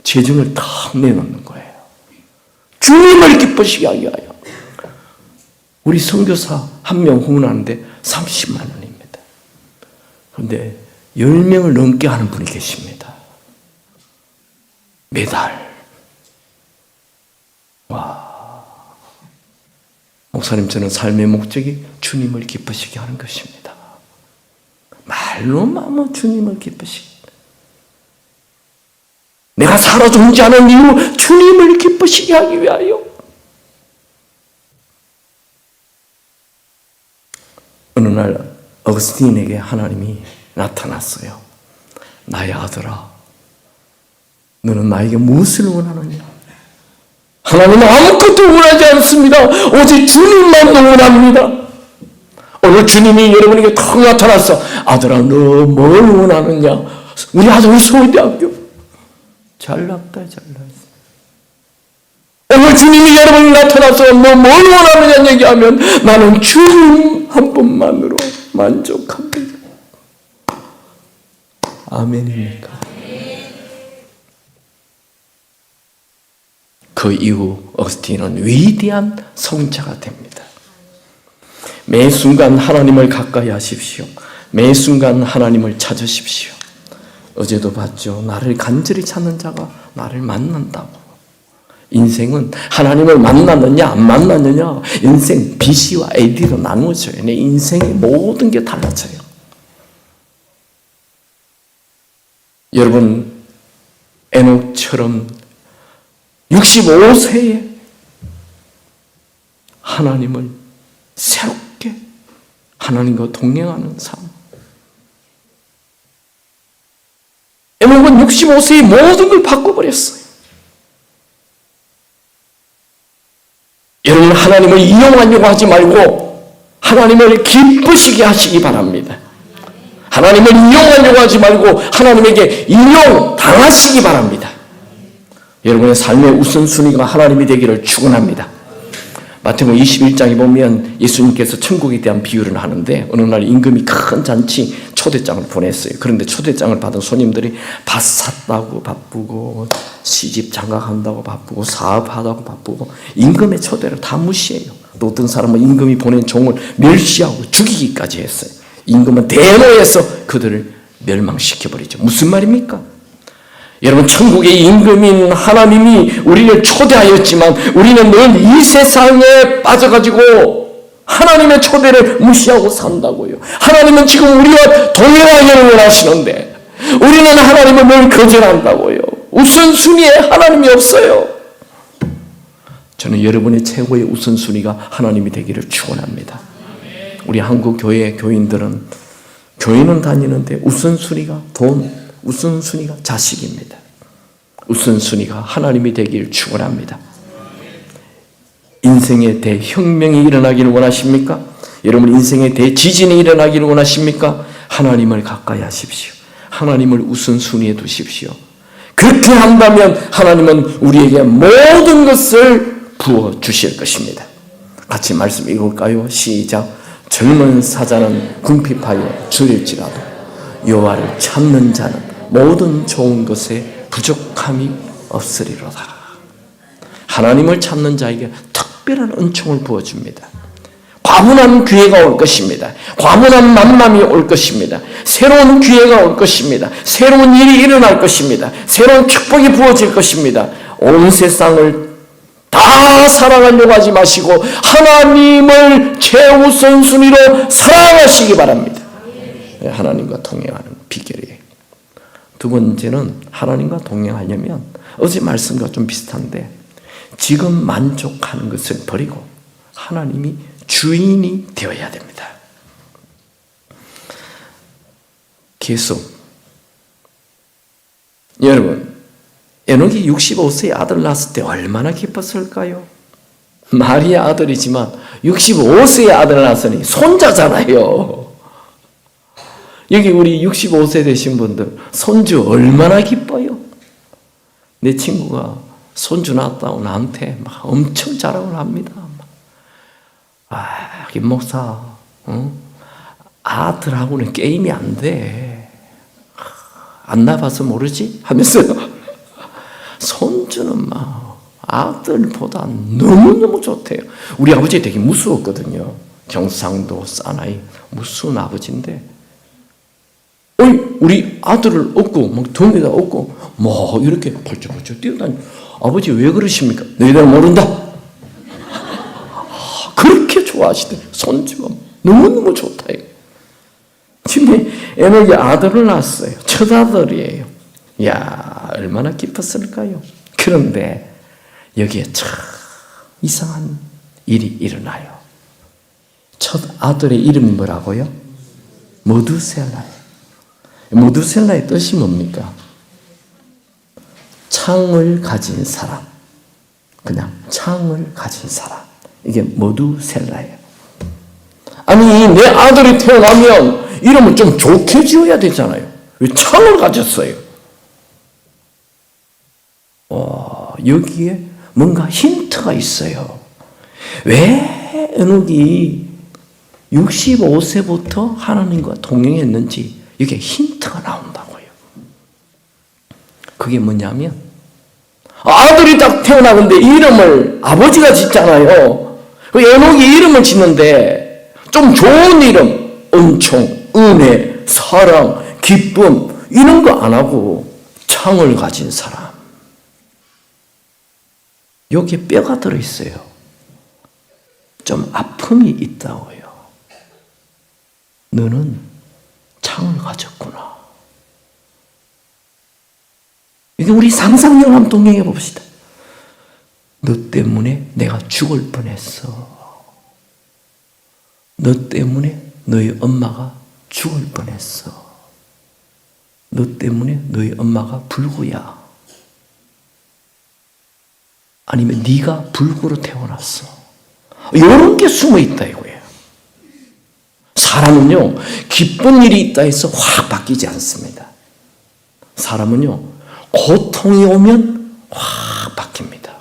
재정을 탁 내놓는 거예요. 주님을 기쁘시게 하기 위하여. 우리 선교사 한 명 후원하는데 30만 원입니다. 그런데 10명을 넘게 하는 분이 계십니다. 매달. 와. 목사님, 저는 삶의 목적이 주님을 기쁘시게 하는 것입니다. 말로만 주님을 기쁘시게. 내가 살아 존재하는 이유, 주님을 기쁘시게 하기 위하여. 어느 날 어거스틴에게 하나님이 나타났어요. 나의 아들아, 너는 나에게 무엇을 원하느냐? 하나님은 아무것도 원하지 않습니다. 오직 주님만 원합니다. 오늘 주님이 여러분에게 탁 나타났어. 아들아, 너 뭘 원하느냐? 우리 아들 서울대학교 잘났다. 오늘 주님이 여러분이 나타나서 너 뭘 원하느냐 얘기하면 나는 주님 한 분만으로 만족합니다. 아멘입니까? 그 이후 어거스틴은 위대한 성자가 됩니다. 매 순간 하나님을 가까이 하십시오. 매 순간 하나님을 찾으십시오. 어제도 봤죠. 나를 간절히 찾는 자가 나를 만난다고. 인생은 하나님을 만났느냐 안 만났느냐, 인생 BC와 AD로 나누어져요. 내 인생의 모든 게 달라져요. 여러분, 에녹처럼 65세에 하나님을 새롭게 하나님과 동행하는 삶. 에녹은 65세에 모든 걸 바꿔버렸어요. 여러분, 하나님을 이용하려고 하지 말고 하나님을 기쁘시게 하시기 바랍니다. 하나님을 이용하려고 하지 말고 하나님에게 이용당하시기 바랍니다. 여러분의 삶의 우선순위가 하나님이 되기를 축원합니다. 마태복음 21장에 보면 예수님께서 천국에 대한 비유를 하는데 어느 날 임금이 큰 잔치 초대장을 보냈어요. 그런데 초대장을 받은 손님들이 밭 샀다고 바쁘고 시집 장가간다고 바쁘고 사업하다고 바쁘고 임금의 초대를 다 무시해요. 또 어떤 사람은 임금이 보낸 종을 멸시하고 죽이기까지 했어요. 임금은 대노해서 그들을 멸망시켜버리죠. 무슨 말입니까? 여러분, 천국의 임금인 하나님이 우리를 초대하였지만 우리는 늘 이 세상에 빠져가지고 하나님의 초대를 무시하고 산다고요. 하나님은 지금 우리와 동행하기를 원하시는데 우리는 하나님을 늘 거절한다고요. 우선순위에 하나님이 없어요. 저는 여러분의 최고의 우선순위가 하나님이 되기를 축원합니다. 우리 한국 교회 교인들은 교회는 다니는데 우선순위가 돈, 우선순위가 자식입니다. 우선순위가 하나님이 되기를 축원합니다. 인생의 대혁명이 일어나기를 원하십니까? 여러분, 인생의 대지진이 일어나기를 원하십니까? 하나님을 가까이 하십시오. 하나님을 우선순위에 두십시오. 그렇게 한다면 하나님은 우리에게 모든 것을 부어주실 것입니다. 같이 말씀 읽을까요? 시작. 젊은 사자는 궁핍하여 줄일지라도 여호와를 찾는 자는 모든 좋은 것에 부족함이 없으리로다. 하나님을 찾는 자에게 특별한 은총을 부어줍니다. 과분한 기회가 올 것입니다. 과분한 만남이 올 것입니다. 새로운 기회가 올 것입니다. 새로운 일이 일어날 것입니다. 새로운 축복이 부어질 것입니다. 온 세상을 다 사랑하려고 하지 마시고 하나님을 최우선순위로 사랑하시기 바랍니다. 하나님과 동행하는 비결이에요. 두 번째는 하나님과 동행하려면 어제 말씀과 좀 비슷한데 지금 만족하는 것을 버리고 하나님이 주인이 되어야 됩니다. 계속 여러분 에녹이 65세에 아들 낳았을 때 얼마나 기뻤을까요? 마리아 아들이지만 65세에 아들 낳았으니 손자잖아요. 여기 우리 65세 되신 분들 손주 얼마나 기뻐요? 내 친구가 손주 낳았다고 나한테 막 엄청 자랑을 합니다. 김 목사, 아들하고는 게임이 안 돼. 안 낳아봐서 모르지? 하면서 손주는 막 아들보다 너무너무 좋대요. 우리 아버지 되게 무서웠거든요. 경상도 사나이 무서운 아버지인데 우리 아들을 업고 막 등에다 업고 뭐 이렇게 벌쩍벌쩍 뛰어다니. 아버지 왜 그러십니까? 너희들 모른다. 그렇게 좋아하시대. 손주가 너무너무 좋다. 지금 에녹이 아들을 낳았어요. 첫 아들이에요. 이야 얼마나 기뻤을까요? 그런데 여기에 참 이상한 일이 일어나요. 첫 아들의 이름이 뭐라고요? 무드셀라예요. 무드셀라의 뜻이 뭡니까? 창을 가진 사람. 그냥 창을 가진 사람. 이게 무드셀라예요. 아니 내 아들이 태어나면 이름을 좀 좋게 지어야 되잖아요. 왜 창을 가졌어요? 여기에 뭔가 힌트가 있어요. 왜 에녹이 65세부터 하나님과 동행했는지 이게 힌트가 나온다고요. 그게 뭐냐면 아들이 딱 태어나는데 이름을 아버지가 짓잖아요. 에녹이 이름을 짓는데 좀 좋은 이름, 은총, 은혜, 사랑, 기쁨 이런 거 안 하고 창을 가진 사람. 여기에 뼈가 들어있어요. 좀 아픔이 있다고요. 너는 창을 가졌구나. 이게 우리 상상력 한번 동행해 봅시다. 너 때문에 내가 죽을 뻔했어. 너 때문에 너희 엄마가 죽을 뻔했어. 너 때문에 너희 엄마가 불구야. 아니면 네가 불구로 태어났어. 이런 게 숨어 있다 이거예요. 사람은요 기쁜 일이 있다 해서 확 바뀌지 않습니다. 사람은요 고통이 오면 확 바뀝니다.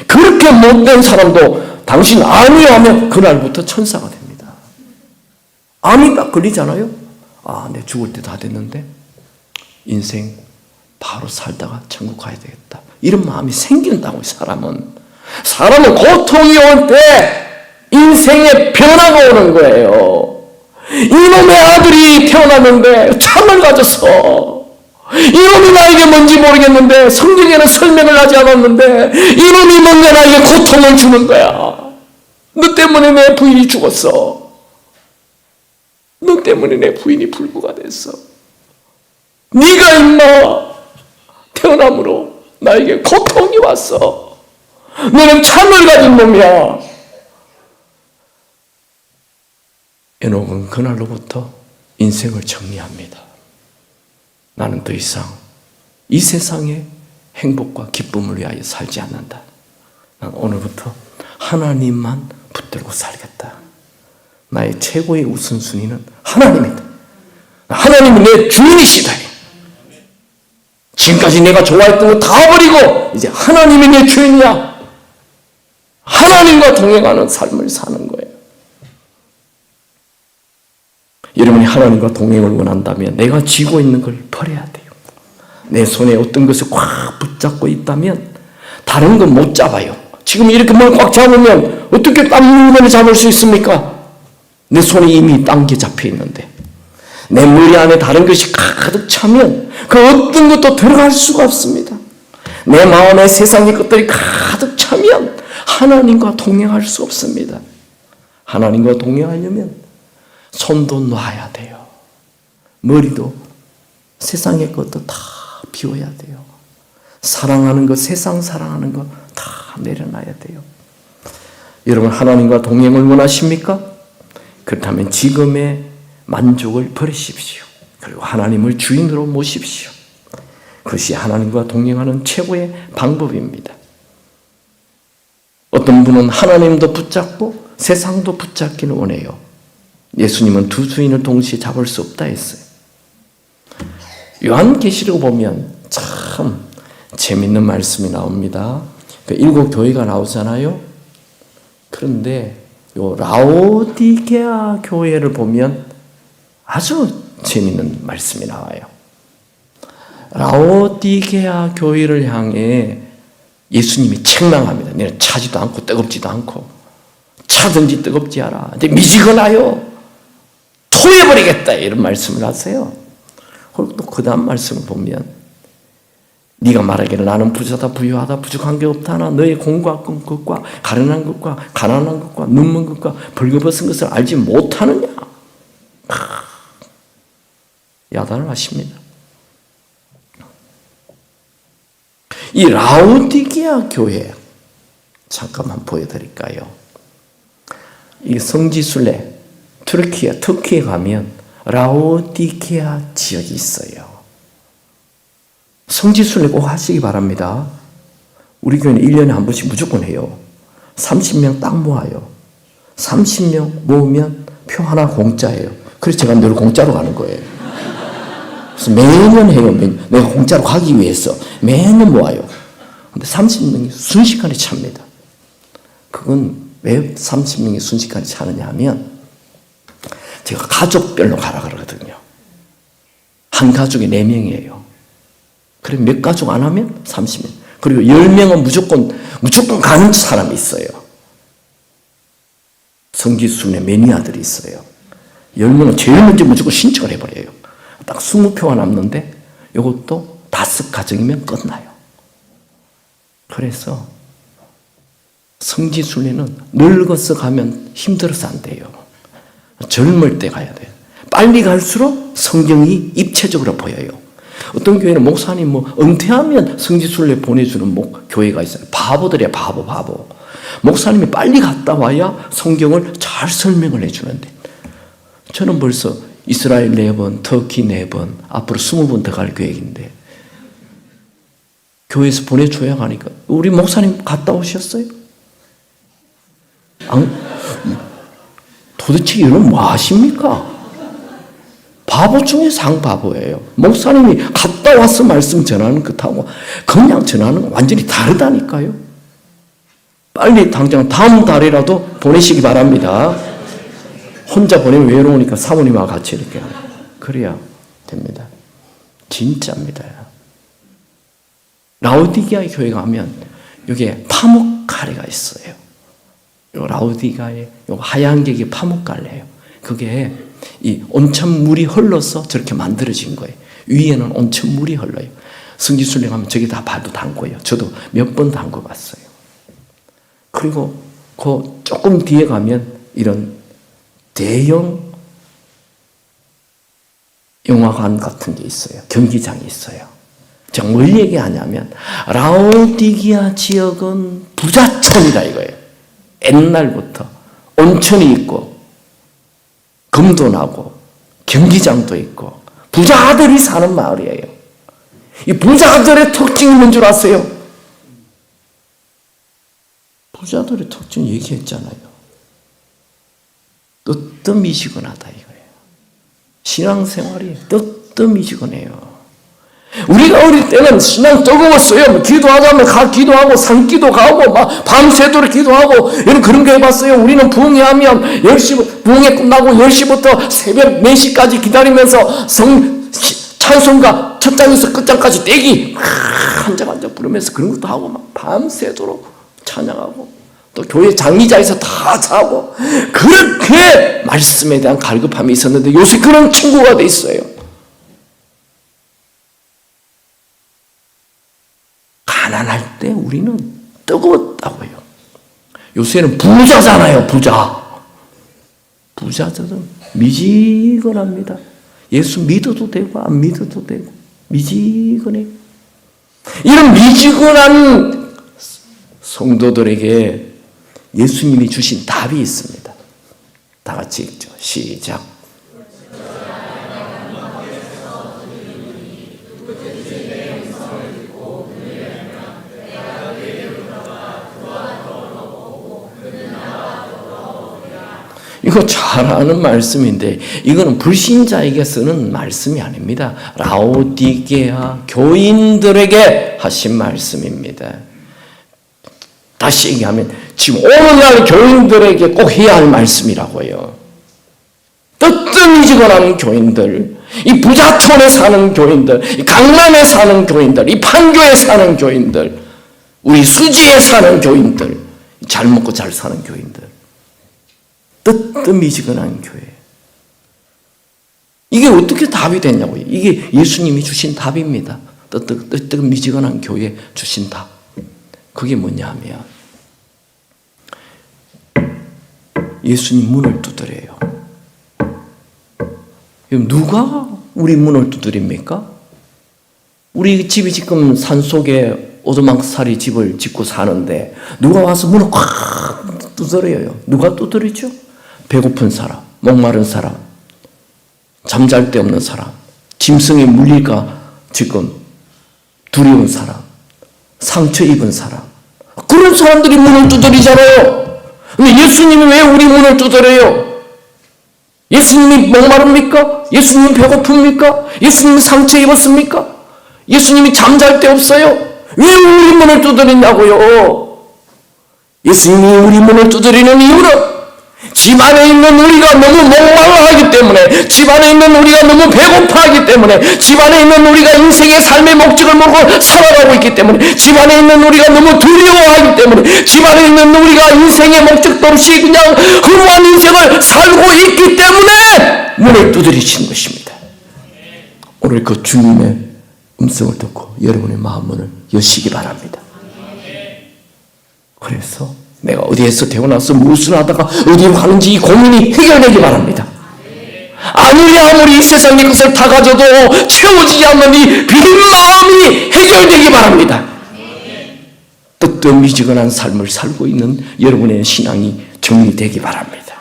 그렇게 못된 사람도 당신 암이 하면 그날부터 천사가 됩니다. 암이 딱 걸리잖아요. 내 죽을 때 다 됐는데 인생 바로 살다가 천국 가야 되겠다. 이런 마음이 생긴다고요. 사람은 고통이 올 때 인생의 변화가 오는 거예요. 이놈의 아들이 태어났는데 창을 가졌어. 이놈이 나에게 뭔지 모르겠는데 성경에는 설명을 하지 않았는데 이놈이 뭔가 나에게 고통을 주는 거야. 너 때문에 내 부인이 죽었어. 너 때문에 내 부인이 불구가 됐어. 네가 임마 태어남으로 나에게 고통이 왔어. 너는 창을 가진 놈이야. 에녹은 그날로부터 인생을 정리합니다. 나는 더 이상 이 세상의 행복과 기쁨을 위하여 살지 않는다. 난 오늘부터 하나님만 붙들고 살겠다. 나의 최고의 우선순위는 하나님이다. 하나님이 내 주인이시다. 지금까지 내가 좋아했던 거 다 버리고 이제 하나님이 내 주인이야. 하나님과 동행하는 삶을 사는 거예요. 여러분이 하나님과 동행을 원한다면 내가 쥐고 있는 걸 버려야 돼요. 내 손에 어떤 것을 꽉 붙잡고 있다면 다른 건 못 잡아요. 지금 이렇게 뭘 꽉 잡으면 어떻게 딴 물건을 잡을 수 있습니까? 내 손에 이미 딴 게 잡혀 있는데 내 머리 안에 다른 것이 가득 차면 그 어떤 것도 들어갈 수가 없습니다. 내 마음에 세상의 것들이 가득 차면 하나님과 동행할 수 없습니다. 하나님과 동행하려면 손도 놔야 돼요. 머리도 세상의 것도 다 비워야 돼요. 사랑하는 것, 세상 사랑하는 것 다 내려놔야 돼요. 여러분, 하나님과 동행을 원하십니까? 그렇다면 지금의 만족을 버리십시오. 그리고 하나님을 주인으로 모십시오. 그것이 하나님과 동행하는 최고의 방법입니다. 어떤 분은 하나님도 붙잡고 세상도 붙잡기는 원해요. 예수님은 두 주인을 동시에 잡을 수 없다 했어요. 요한계시록 보면 참 재밌는 말씀이 나옵니다. 그 7 교회가 나오잖아요. 그런데 요 라오디게아 교회를 보면 아주 재밌는 말씀이 나와요. 라오디게아 교회를 향해 예수님이 책망합니다. 너는 차지도 않고 뜨겁지도 않고 차든지 뜨겁지 않아. 이제 미지근하여 토해버리겠다 이런 말씀을 하세요. 그리고 또 그 다음 말씀을 보면 네가 말하기를 나는 부자다 부유하다 부족한 게 없다 하나 너의 공고한 것과 가련한 것과 가난한 것과 눈먼 것과 벌거벗은 것을 알지 못하느냐. 야단을 하십니다. 이 라오디게아 교회 잠깐만 보여드릴까요? 이 성지순례 터키에 가면 라오디게아 지역이 있어요. 성지순례 꼭 하시기 바랍니다. 우리 교회는 1년에 한 번씩 무조건 해요. 30명 딱 모아요. 30명 모으면 표 하나 공짜예요. 그래서 제가 늘 공짜로 가는 거예요. 그래서 매년 해요. 내가 공짜로 가기 위해서 매년 모아요. 근데 30명이 순식간에 찹니다. 그건 왜 30명이 순식간에 차느냐 하면 제가 가족별로 가라 그러거든요. 한 가족에 4명이에요. 그래 몇 가족 안 하면 30명. 그리고 10명은 무조건 가는 사람이 있어요. 성지순례 매니아들이 있어요. 10명은 제일 먼저 무조건 신청을 해버려요. 딱 20표가 남는데 이것도 5가정이면 끝나요. 그래서 성지순례는 늙어서 가면 힘들어서 안 돼요. 젊을 때 가야 돼요. 빨리 갈수록 성경이 입체적으로 보여요. 어떤 교회는 목사님 은퇴하면 성지순례 보내주는 교회가 있어요. 바보들이야 바보. 목사님이 빨리 갔다 와야 성경을 잘 설명을 해주는데 저는 벌써 이스라엘 4번, 터키 4번, 앞으로 20번 더 갈 계획인데 교회에서 보내줘야 하니까 우리 목사님 갔다 오셨어요? 도대체 이런 뭐 하십니까? 바보 중에 상바보예요. 목사님이 갔다 와서 말씀 전하는 것하고 그냥 전하는 건 완전히 다르다니까요. 빨리 당장 다음 달이라도 보내시기 바랍니다. 혼자 보내면 외로우니까 사모님하고 같이 이렇게 그래야 됩니다. 진짜입니다. 라오디게아 교회 가면 여기에 파묵가래가 있어요. 요 라오디게아에 요 하얀 게 파묵가래예요. 그게 이 온천 물이 흘러서 저렇게 만들어진 거예요. 위에는 온천 물이 흘러요. 성지순례 가면 저기 다 발도 담고요. 저도 몇 번 담고 봤어요. 그리고 그 조금 뒤에 가면 이런 대형 영화관 같은 게 있어요. 경기장이 있어요. 제가 뭘 얘기하냐면 라오디게아 지역은 부자촌이다 이거예요. 옛날부터 온천이 있고 금도 나고 경기장도 있고 부자들이 사는 마을이에요. 이 부자들의 특징이 뭔 줄 아세요? 부자들의 특징 얘기했잖아요. 뜨뜻미지근하다 이거예요. 신앙생활이 뜨뜻미지근해요. 우리가 어릴 때는 신앙 뜨거웠어요. 기도하자면 기도하고 산기도 가고 막 밤새도록 기도하고 이런 그런 거 해봤어요. 우리는 부흥회하면 10시 부흥회 끝나고 10시부터 새벽 4시까지 기다리면서 찬송가 첫 장에서 끝장까지 떼기 한 장 한 장 부르면서 그런 것도 하고 막 밤새도록 찬양하고 또 교회 장의자에서 다 자고 그렇게 말씀에 대한 갈급함이 있었는데 요새 그런 친구가 돼 있어요. 뜨거웠다고요. 요새는 부자잖아요, 부자. 부자들은 미지근합니다. 예수 믿어도 되고 안 믿어도 되고 미지근해요. 이런 미지근한 성도들에게 예수님이 주신 답이 있습니다. 다 같이 읽죠. 시작. 이거 잘 아는 말씀인데 이거는 불신자에게 쓰는 말씀이 아닙니다. 라오디게아 교인들에게 하신 말씀입니다. 다시 얘기하면 지금 오늘날 교인들에게 꼭 해야 할 말씀이라고요. 뜨뜻미지근한 교인들, 이 부자촌에 사는 교인들, 이 강남에 사는 교인들, 이 판교에 사는 교인들, 우리 수지에 사는 교인들, 잘 먹고 잘 사는 교인들, 뜨뜻미지근한 교회. 이게 어떻게 답이 됐냐고요. 이게 예수님이 주신 답입니다. 뜨뜻미지근한 교회에 주신 답. 그게 뭐냐 하면 예수님 문을 두드려요. 누가 우리 문을 두드립니까? 우리 집이 지금 산속에 오두막살이 집을 짓고 사는데 누가 와서 문을 콱 두드려요. 누가 두드리죠? 배고픈 사람, 목마른 사람, 잠잘 데 없는 사람, 짐승에 물릴까 지금 두려운 사람, 상처 입은 사람, 그런 사람들이 문을 두드리잖아요. 근데 예수님이 왜 우리 문을 두드려요? 예수님이 목마릅니까? 예수님이 배고픕니까? 예수님이 상처 입었습니까? 예수님이 잠잘 데 없어요? 왜 우리 문을 두드리냐고요? 예수님이 우리 문을 두드리는 이유는 집 안에 있는 우리가 너무 목말라하기 때문에, 집 안에 있는 우리가 너무 배고파하기 때문에, 집 안에 있는 우리가 인생의 삶의 목적을 모르고 살아가고 있기 때문에, 집 안에 있는 우리가 너무 두려워하기 때문에, 집 안에 있는 우리가 인생의 목적도 없이 그냥 허무한 인생을 살고 있기 때문에 문을 두드리시는 것입니다. 오늘 그 주님의 음성을 듣고 여러분의 마음문을 여시기 바랍니다. 그래서 내가 어디에서 태어나서 무엇을 하다가 어디로 가는지 이 고민이 해결되기 바랍니다. 아무리 이 세상의 것을 다 가져도 채워지지 않는 이 빈 마음이 해결되기 바랍니다. 뜨뜻미지근한 삶을 살고 있는 여러분의 신앙이 정리되기 바랍니다.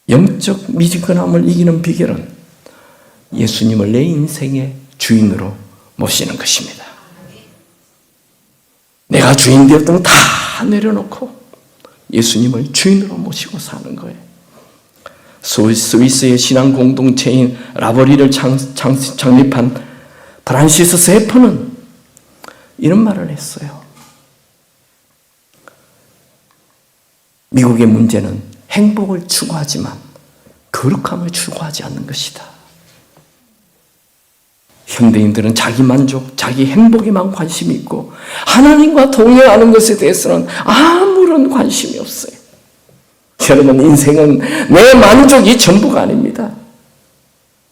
영적 미지근함을 이기는 비결은 예수님을 내 인생의 주인으로 모시는 것입니다. 내가 주인 되었던 다 내려놓고 예수님을 주인으로 모시고 사는 거예요. 스위스의 신앙 공동체인 라버리를 창립한 프란시스 세퍼는 이런 말을 했어요. 미국의 문제는 행복을 추구하지만 거룩함을 추구하지 않는 것이다. 현대인들은 자기 만족, 자기 행복에만 관심이 있고 하나님과 동행하는 것에 대해서는 아무런 관심이 없어요. 여러분, 인생은 내 만족이 전부가 아닙니다.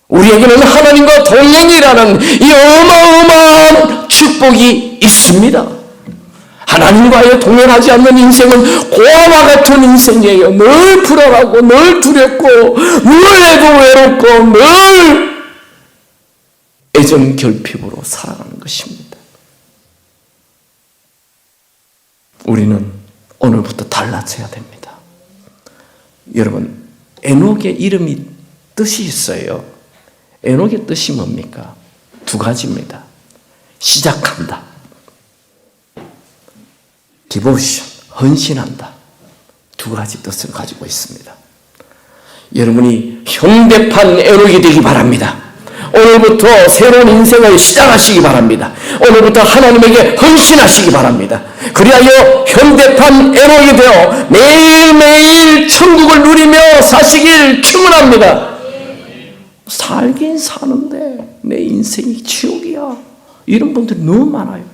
우리에게는 하나님과 동행이라는 이 어마어마한 축복이 있습니다. 하나님과의 동행하지 않는 인생은 고아와 같은 인생이에요. 늘 불안하고 늘 두렵고 늘 외롭고 늘 애정 결핍으로 살아가는 것입니다. 우리는 오늘부터 달라져야 됩니다. 여러분, 에녹의 이름이 뜻이 있어요. 에녹의 뜻이 뭡니까? 두 가지입니다. 시작한다. 디보션, 헌신한다. 두 가지 뜻을 가지고 있습니다. 여러분이 현대판 에녹이 되기 바랍니다. 오늘부터 새로운 인생을 시작하시기 바랍니다. 오늘부터 하나님에게 헌신하시기 바랍니다. 그리하여 현대판 에녹이 되어 매일매일 천국을 누리며 사시길 축원합니다. 살긴 사는데 내 인생이 지옥이야. 이런 분들이 너무 많아요.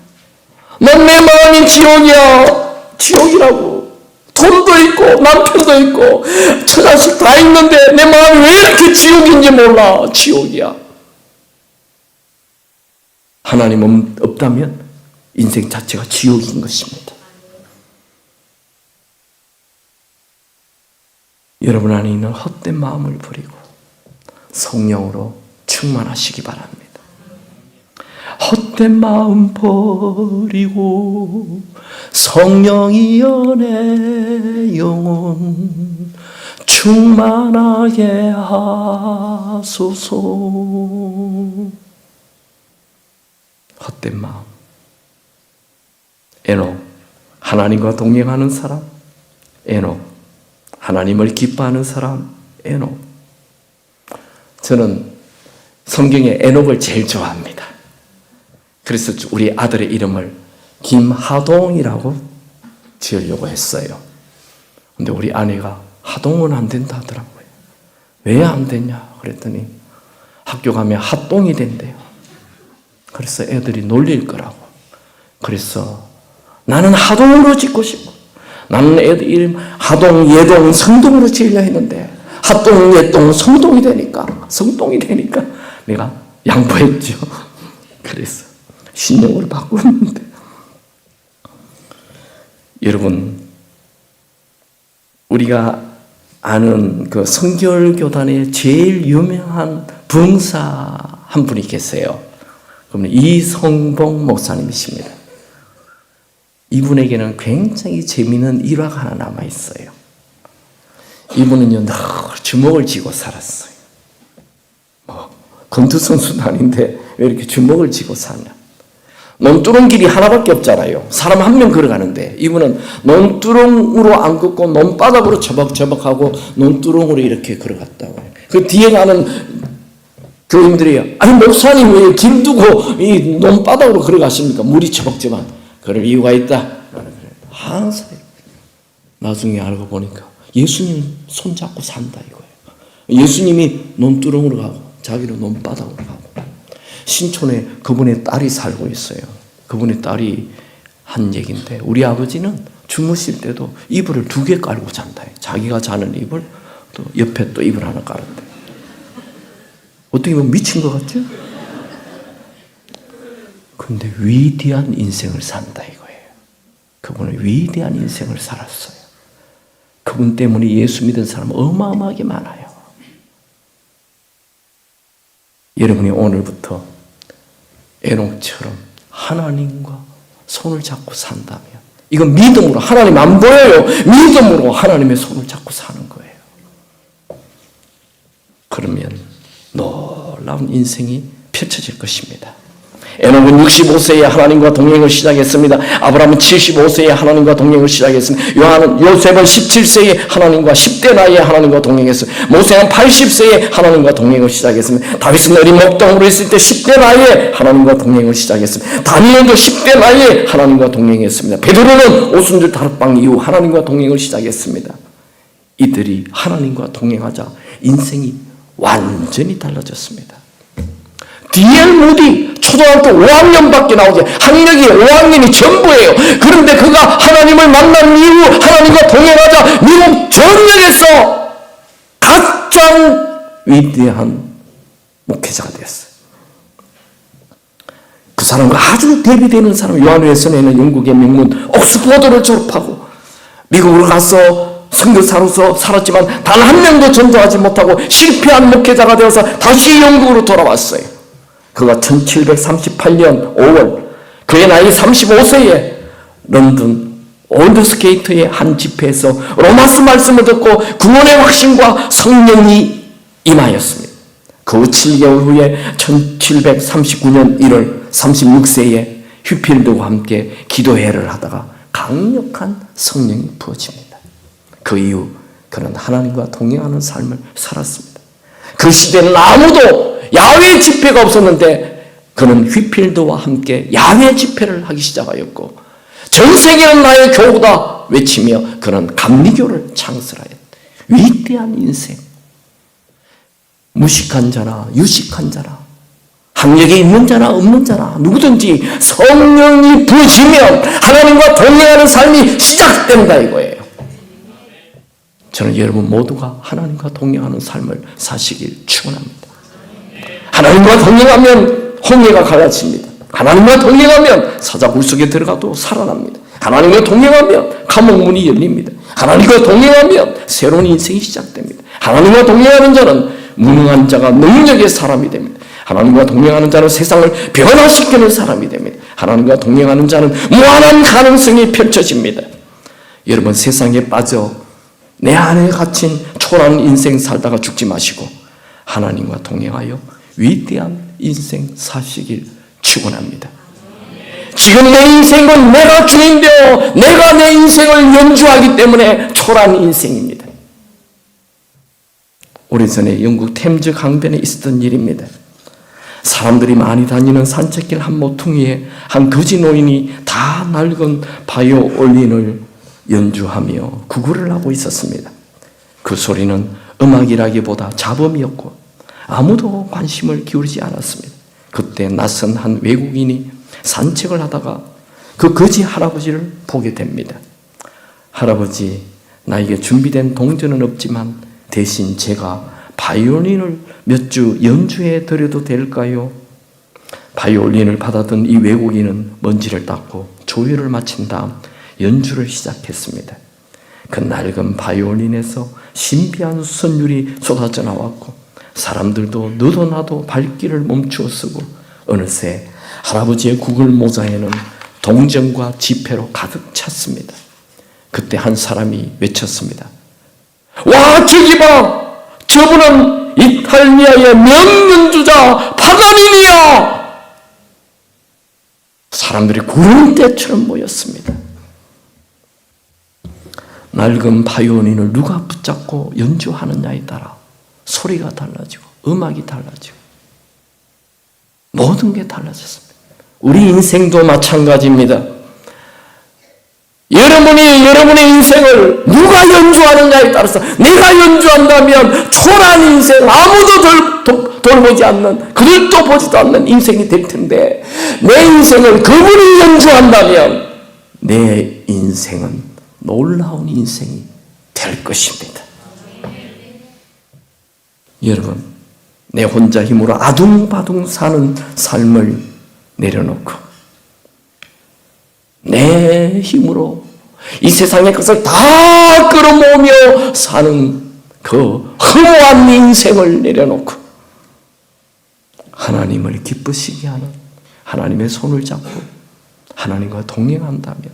넌 내 마음이 지옥이야. 지옥이라고. 돈도 있고 남편도 있고 처자식 다 있는데 내 마음이 왜 이렇게 지옥인지 몰라. 지옥이야. 하나님 없다면 인생 자체가 지옥인 것입니다. 여러분 안에 있는 헛된 마음을 버리고 성령으로 충만하시기 바랍니다. 헛된 마음 버리고 성령이여 내 영혼 충만하게 하소서. 헛된 마음. 에녹, 하나님과 동행하는 사람. 에녹, 하나님을 기뻐하는 사람. 에녹. 저는 성경에 에녹을 제일 좋아합니다. 그래서 우리 아들의 이름을 김하동이라고 지으려고 했어요. 근데 우리 아내가 하동은 안 된다 하더라고요. 왜 안 되냐 그랬더니 학교 가면 핫동이 된대요. 그래서 애들이 놀릴 거라고. 그래서 나는 하동으로 짓고 싶고, 나는 애들 이름 하동, 예동, 성동으로 지으려 했는데 핫동, 예동, 성동이 되니까 내가 양보했죠. 그래서 신명을 바꾸는데, 여러분 우리가 아는 그 성결교단의 제일 유명한 부흥사 한 분이 계세요. 그러면 이성봉 목사님이십니다. 이분에게는 굉장히 재미있는 일화가 하나 남아 있어요. 이분은요 늘 주먹을 쥐고 살았어요. 권투 선수도 아닌데 왜 이렇게 주먹을 쥐고 사냐? 논두렁길이 하나밖에 없잖아요. 사람 한 명 걸어가는데 이분은 논두렁으로 안 걷고 논바닥으로 처벅처벅하고 논두렁으로 이렇게 걸어갔다고 해요. 그 뒤에 가는 교인들이 아니 목사님 왜 길 두고 이 논바닥으로 걸어가십니까? 물이 처벅지만 그럴 이유가 있다. 항상 나중에 알고 보니까 예수님 손잡고 산다 이거예요. 예수님이 논두렁으로 가고 자기는 논바닥으로 가고. 신촌에 그분의 딸이 살고 있어요. 그분의 딸이 한 얘기인데 우리 아버지는 주무실 때도 이불을 2개 깔고 잔다. 자기가 자는 이불 또 옆에 또 이불 하나 깔았대. 어떻게 보면 미친 것 같죠? 근데 위대한 인생을 산다 이거예요. 그분은 위대한 인생을 살았어요. 그분 때문에 예수 믿은 사람은 어마어마하게 많아요. 여러분이 오늘부터 에녹처럼 하나님과 손을 잡고 산다면, 이건 믿음으로, 하나님 안 보여요. 믿음으로 하나님의 손을 잡고 사는 거예요. 그러면 놀라운 인생이 펼쳐질 것입니다. 에녹은 65세에 하나님과 동행을 시작했습니다. 아브라함은 75세에 하나님과 동행을 시작했습니다. 요셉은 17세에 하나님과 10대 나이에 하나님과 동행했습니다. 모세는 80세에 하나님과 동행을 시작했습니다. 다윗은 어린 먹동으로 있을 때 10대 나이에 하나님과 동행을 시작했습니다. 다니엘도 10대 나이에 하나님과 동행했습니다. 베드로는 오순절 다락방 이후 하나님과 동행을 시작했습니다. 이들이 하나님과 동행하자 인생이 완전히 달라졌습니다. D.L. 무디 초등학교 5학년밖에 나오지 학력이 5학년이 전부예요. 그런데 그가 하나님을 만난 이후 하나님과 동행하자 미국 전역에서 가장 위대한 목회자가 되었어요. 그 사람과 아주 대비되는 사람, 요한웨슬리는 영국의 명문 옥스퍼드를 졸업하고 미국으로 가서 선교사로서 살았지만 단 한 명도 전도하지 못하고 실패한 목회자가 되어서 다시 영국으로 돌아왔어요. 그가 1738년 5월 그의 나이 35세에 런던 올드스게이트의 한 집회에서 로마서 말씀을 듣고 구원의 확신과 성령이 임하였습니다. 그 후 7개월 후에 1739년 1월 36세에 휘필드와 함께 기도회를 하다가 강력한 성령이 부어집니다. 그 이후 그는 하나님과 동행하는 삶을 살았습니다. 그 시대는 아무도 야외 집회가 없었는데 그는 휘필드와 함께 야외 집회를 하기 시작하였고 전 세계는 나의 교우다 외치며 그는 감리교를 창설하였다. 위대한 인생. 무식한 자나 유식한 자나 학력이 있는 자나 없는 자나 누구든지 성령이 부어지면 하나님과 동행하는 삶이 시작된다 이거예요. 저는 여러분 모두가 하나님과 동행하는 삶을 사시길 축원합니다. 하나님과 동행하면 홍해가 갈라집니다. 하나님과 동행하면 사자굴 속에 들어가도 살아납니다. 하나님과 동행하면 감옥 문이 열립니다. 하나님과 동행하면 새로운 인생이 시작됩니다. 하나님과 동행하는 자는 무능한 자가 능력의 사람이 됩니다. 하나님과 동행하는 자는 세상을 변화시키는 사람이 됩니다. 하나님과 동행하는 자는 무한한 가능성이 펼쳐집니다. 여러분, 세상에 빠져 내 안에 갇힌 초라한 인생 살다가 죽지 마시고 하나님과 동행하여 위대한 인생 사시길 축원합니다. 지금 내 인생은 내가 주인되어 내가 내 인생을 연주하기 때문에 초라한 인생입니다. 오래전에 영국 템즈 강변에 있었던 일입니다. 사람들이 많이 다니는 산책길 한 모퉁이에 한 거지 노인이 다 낡은 바이올린을 연주하며 구걸을 하고 있었습니다. 그 소리는 음악이라기보다 잡음이었고 아무도 관심을 기울이지 않았습니다. 그때 낯선 한 외국인이 산책을 하다가 그 거지 할아버지를 보게 됩니다. 할아버지, 나에게 준비된 동전은 없지만 대신 제가 바이올린을 몇 주 연주해 드려도 될까요? 바이올린을 받아든 이 외국인은 먼지를 닦고 조율을 마친 다음 연주를 시작했습니다. 그 낡은 바이올린에서 신비한 선율이 쏟아져 나왔고 사람들도 너도 나도 발길을 멈추어 쓰고 어느새 할아버지의 구글 모자에는 동전과 지폐로 가득 찼습니다. 그때 한 사람이 외쳤습니다. 와, 저기 봐! 저분은 이탈리아의 명연주자 파가니니야! 사람들이 구름대처럼 모였습니다. 낡은 바이올린을 누가 붙잡고 연주하느냐에 따라 소리가 달라지고 음악이 달라지고 모든 게 달라졌습니다. 우리 인생도 마찬가지입니다. 여러분의 인생을 누가 연주하느냐에 따라서 내가 연주한다면 초라한 인생, 아무도 돌보지 않는, 그들도 보지도 않는 인생이 될 텐데 내 인생을 그분이 연주한다면 내 인생은 놀라운 인생이 될 것입니다. 여러분, 내 혼자 힘으로 아둥바둥 사는 삶을 내려놓고 내 힘으로 이 세상의 것을 다 끌어모으며 사는 그 허무한 인생을 내려놓고 하나님을 기쁘시게 하는 하나님의 손을 잡고 하나님과 동행한다면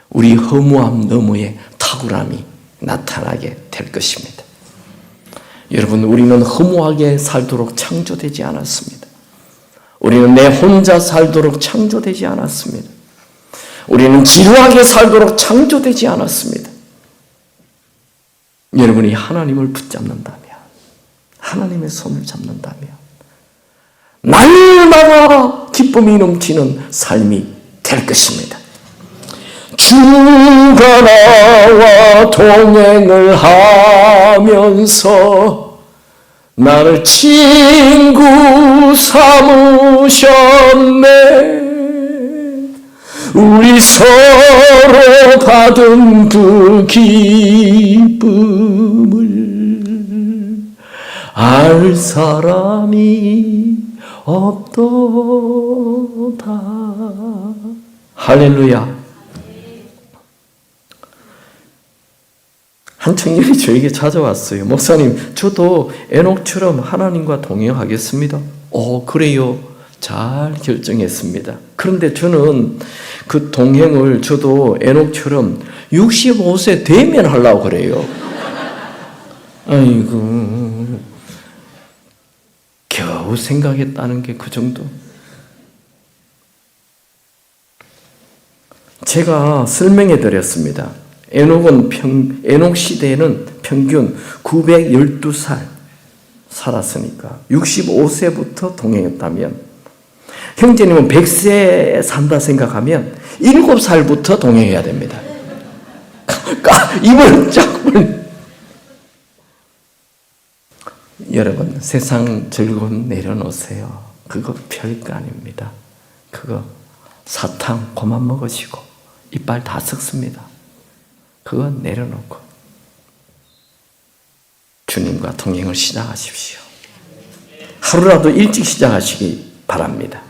우리 허무함 너머에 탁월함이 나타나게 될 것입니다. 여러분, 우리는 허무하게 살도록 창조되지 않았습니다. 우리는 내 혼자 살도록 창조되지 않았습니다. 우리는 지루하게 살도록 창조되지 않았습니다. 여러분이 하나님을 붙잡는다면, 하나님의 손을 잡는다면 날마다 기쁨이 넘치는 삶이 될 것입니다. 주가 나와 동행을 하면서 나를 친구 삼으셨네. 우리 서로 받은 그 기쁨을 알 사람이 없도다. 할렐루야. 한 청년이 저에게 찾아왔어요. 목사님, 저도 에녹처럼 하나님과 동행하겠습니다. 그래요. 잘 결정했습니다. 그런데 저는 그 동행을 저도 에녹처럼 65세 되면 하려고 그래요. 아이고, 겨우 생각했다는 게 그 정도. 제가 설명해 드렸습니다. 에녹 시대에는 평균 912살 살았으니까 65세부터 동행했다면 형제님은 100세 산다 생각하면 7살부터 동행해야 됩니다. 입을 쫙 여러분, 세상 즐거움 내려놓으세요. 그거 별거 아닙니다. 그거 사탕 그만 먹으시고 이빨 다 썩습니다. 그거 내려놓고 주님과 동행을 시작하십시오. 하루라도 일찍 시작하시기 바랍니다.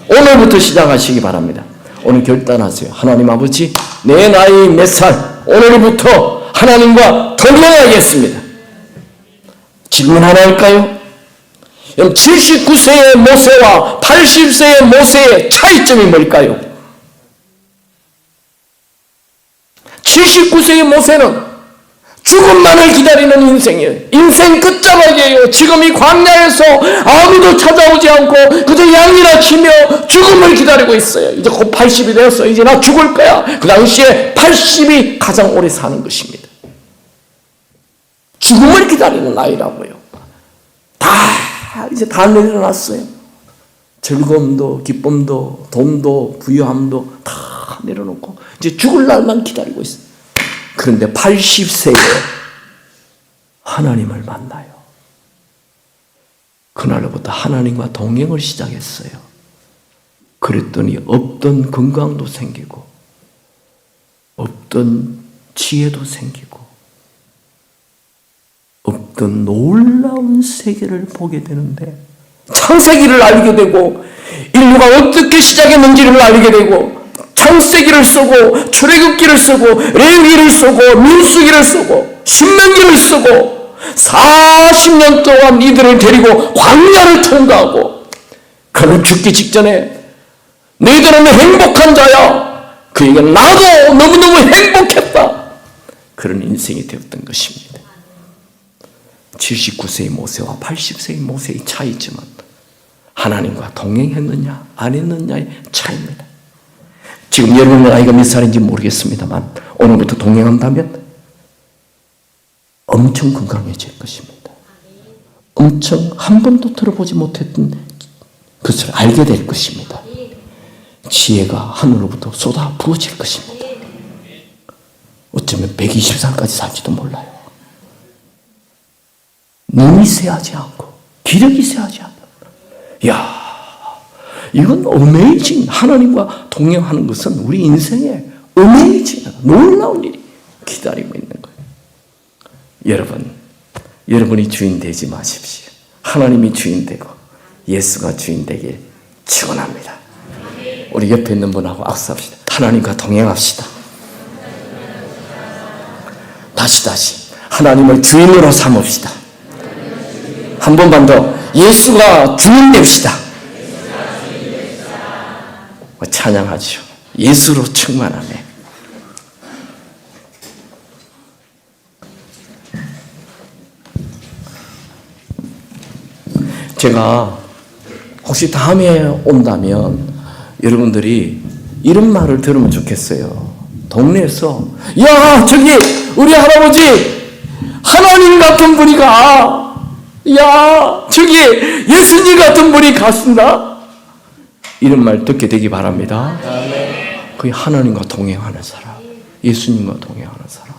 오늘부터 시작하시기 바랍니다. 오늘 결단하세요. 하나님 아버지, 내 나이 몇 살, 오늘부터 하나님과 동행하겠습니다. 질문 하나 할까요? 79세의 모세와 80세의 모세의 차이점이 뭘까요? 79세의 모세는 죽음만을 기다리는 인생이에요. 인생 끝자락이에요. 지금 이 광야에서 아무도 찾아오지 않고 그저 양이나 치며 죽음을 기다리고 있어요. 이제 곧 80이 되었어. 이제 나 죽을 거야. 그 당시에 80이 가장 오래 사는 것입니다. 죽음을 기다리는 나이라고요. 이제 다 내려놨어요. 즐거움도 기쁨도 돈도 부유함도 다 내려놓고 이제 죽을 날만 기다리고 있어요. 그런데 80세에 하나님을 만나요. 그날부터 하나님과 동행을 시작했어요. 그랬더니 없던 건강도 생기고 없던 지혜도 생기고 없던 놀라운 세계를 보게 되는데 창세기를 알게 되고 인류가 어떻게 시작했는지를 알게 되고 창세기를 쓰고 출애굽기를 쓰고 레위기를 쓰고 민수기를 쓰고 신명기를 쓰고 40년 동안 이들을 데리고 광야를 통과하고 그는 죽기 직전에 너희들은 행복한 자야. 그에게 나도 너무너무 행복했다. 그런 인생이 되었던 것입니다. 79세의 모세와 80세의 모세의 차이점은 하나님과 동행했느냐 안 했느냐의 차이입니다. 지금 여러분의 나이가 몇 살인지 모르겠습니다만 오늘부터 동행한다면 엄청 건강해질 것입니다. 엄청 한 번도 들어보지 못했던 것을 알게 될 것입니다. 지혜가 하늘로부터 쏟아 부어질 것입니다. 어쩌면 120살까지 살지도 몰라요. 눈이 새하지 않고 기력이 새하지 않고 이야, 이건 어메이징. 하나님과 동행하는 것은 우리 인생에 어메이징, 놀라운 일이 기다리고 있는 거예요. 여러분이 주인 되지 마십시오. 하나님이 주인 되고 예수가 주인 되길 축원합니다. 우리 옆에 있는 분하고 악수합시다. 하나님과 동행합시다. 다시 하나님을 주인으로 삼읍시다. 한 번만 더 예수가 주인 됩시다. 찬양하죠. 예수로 충만하네. 제가 혹시 다음에 온다면 여러분들이 이런 말을 들으면 좋겠어요. 동네에서 야, 저기 우리 할아버지 하나님 같은 분이 가. 야, 저기 예수님 같은 분이 갔습니다. 이런 말 듣게 되기 바랍니다. 그게 하나님과 동행하는 사람, 예수님과 동행하는 사람.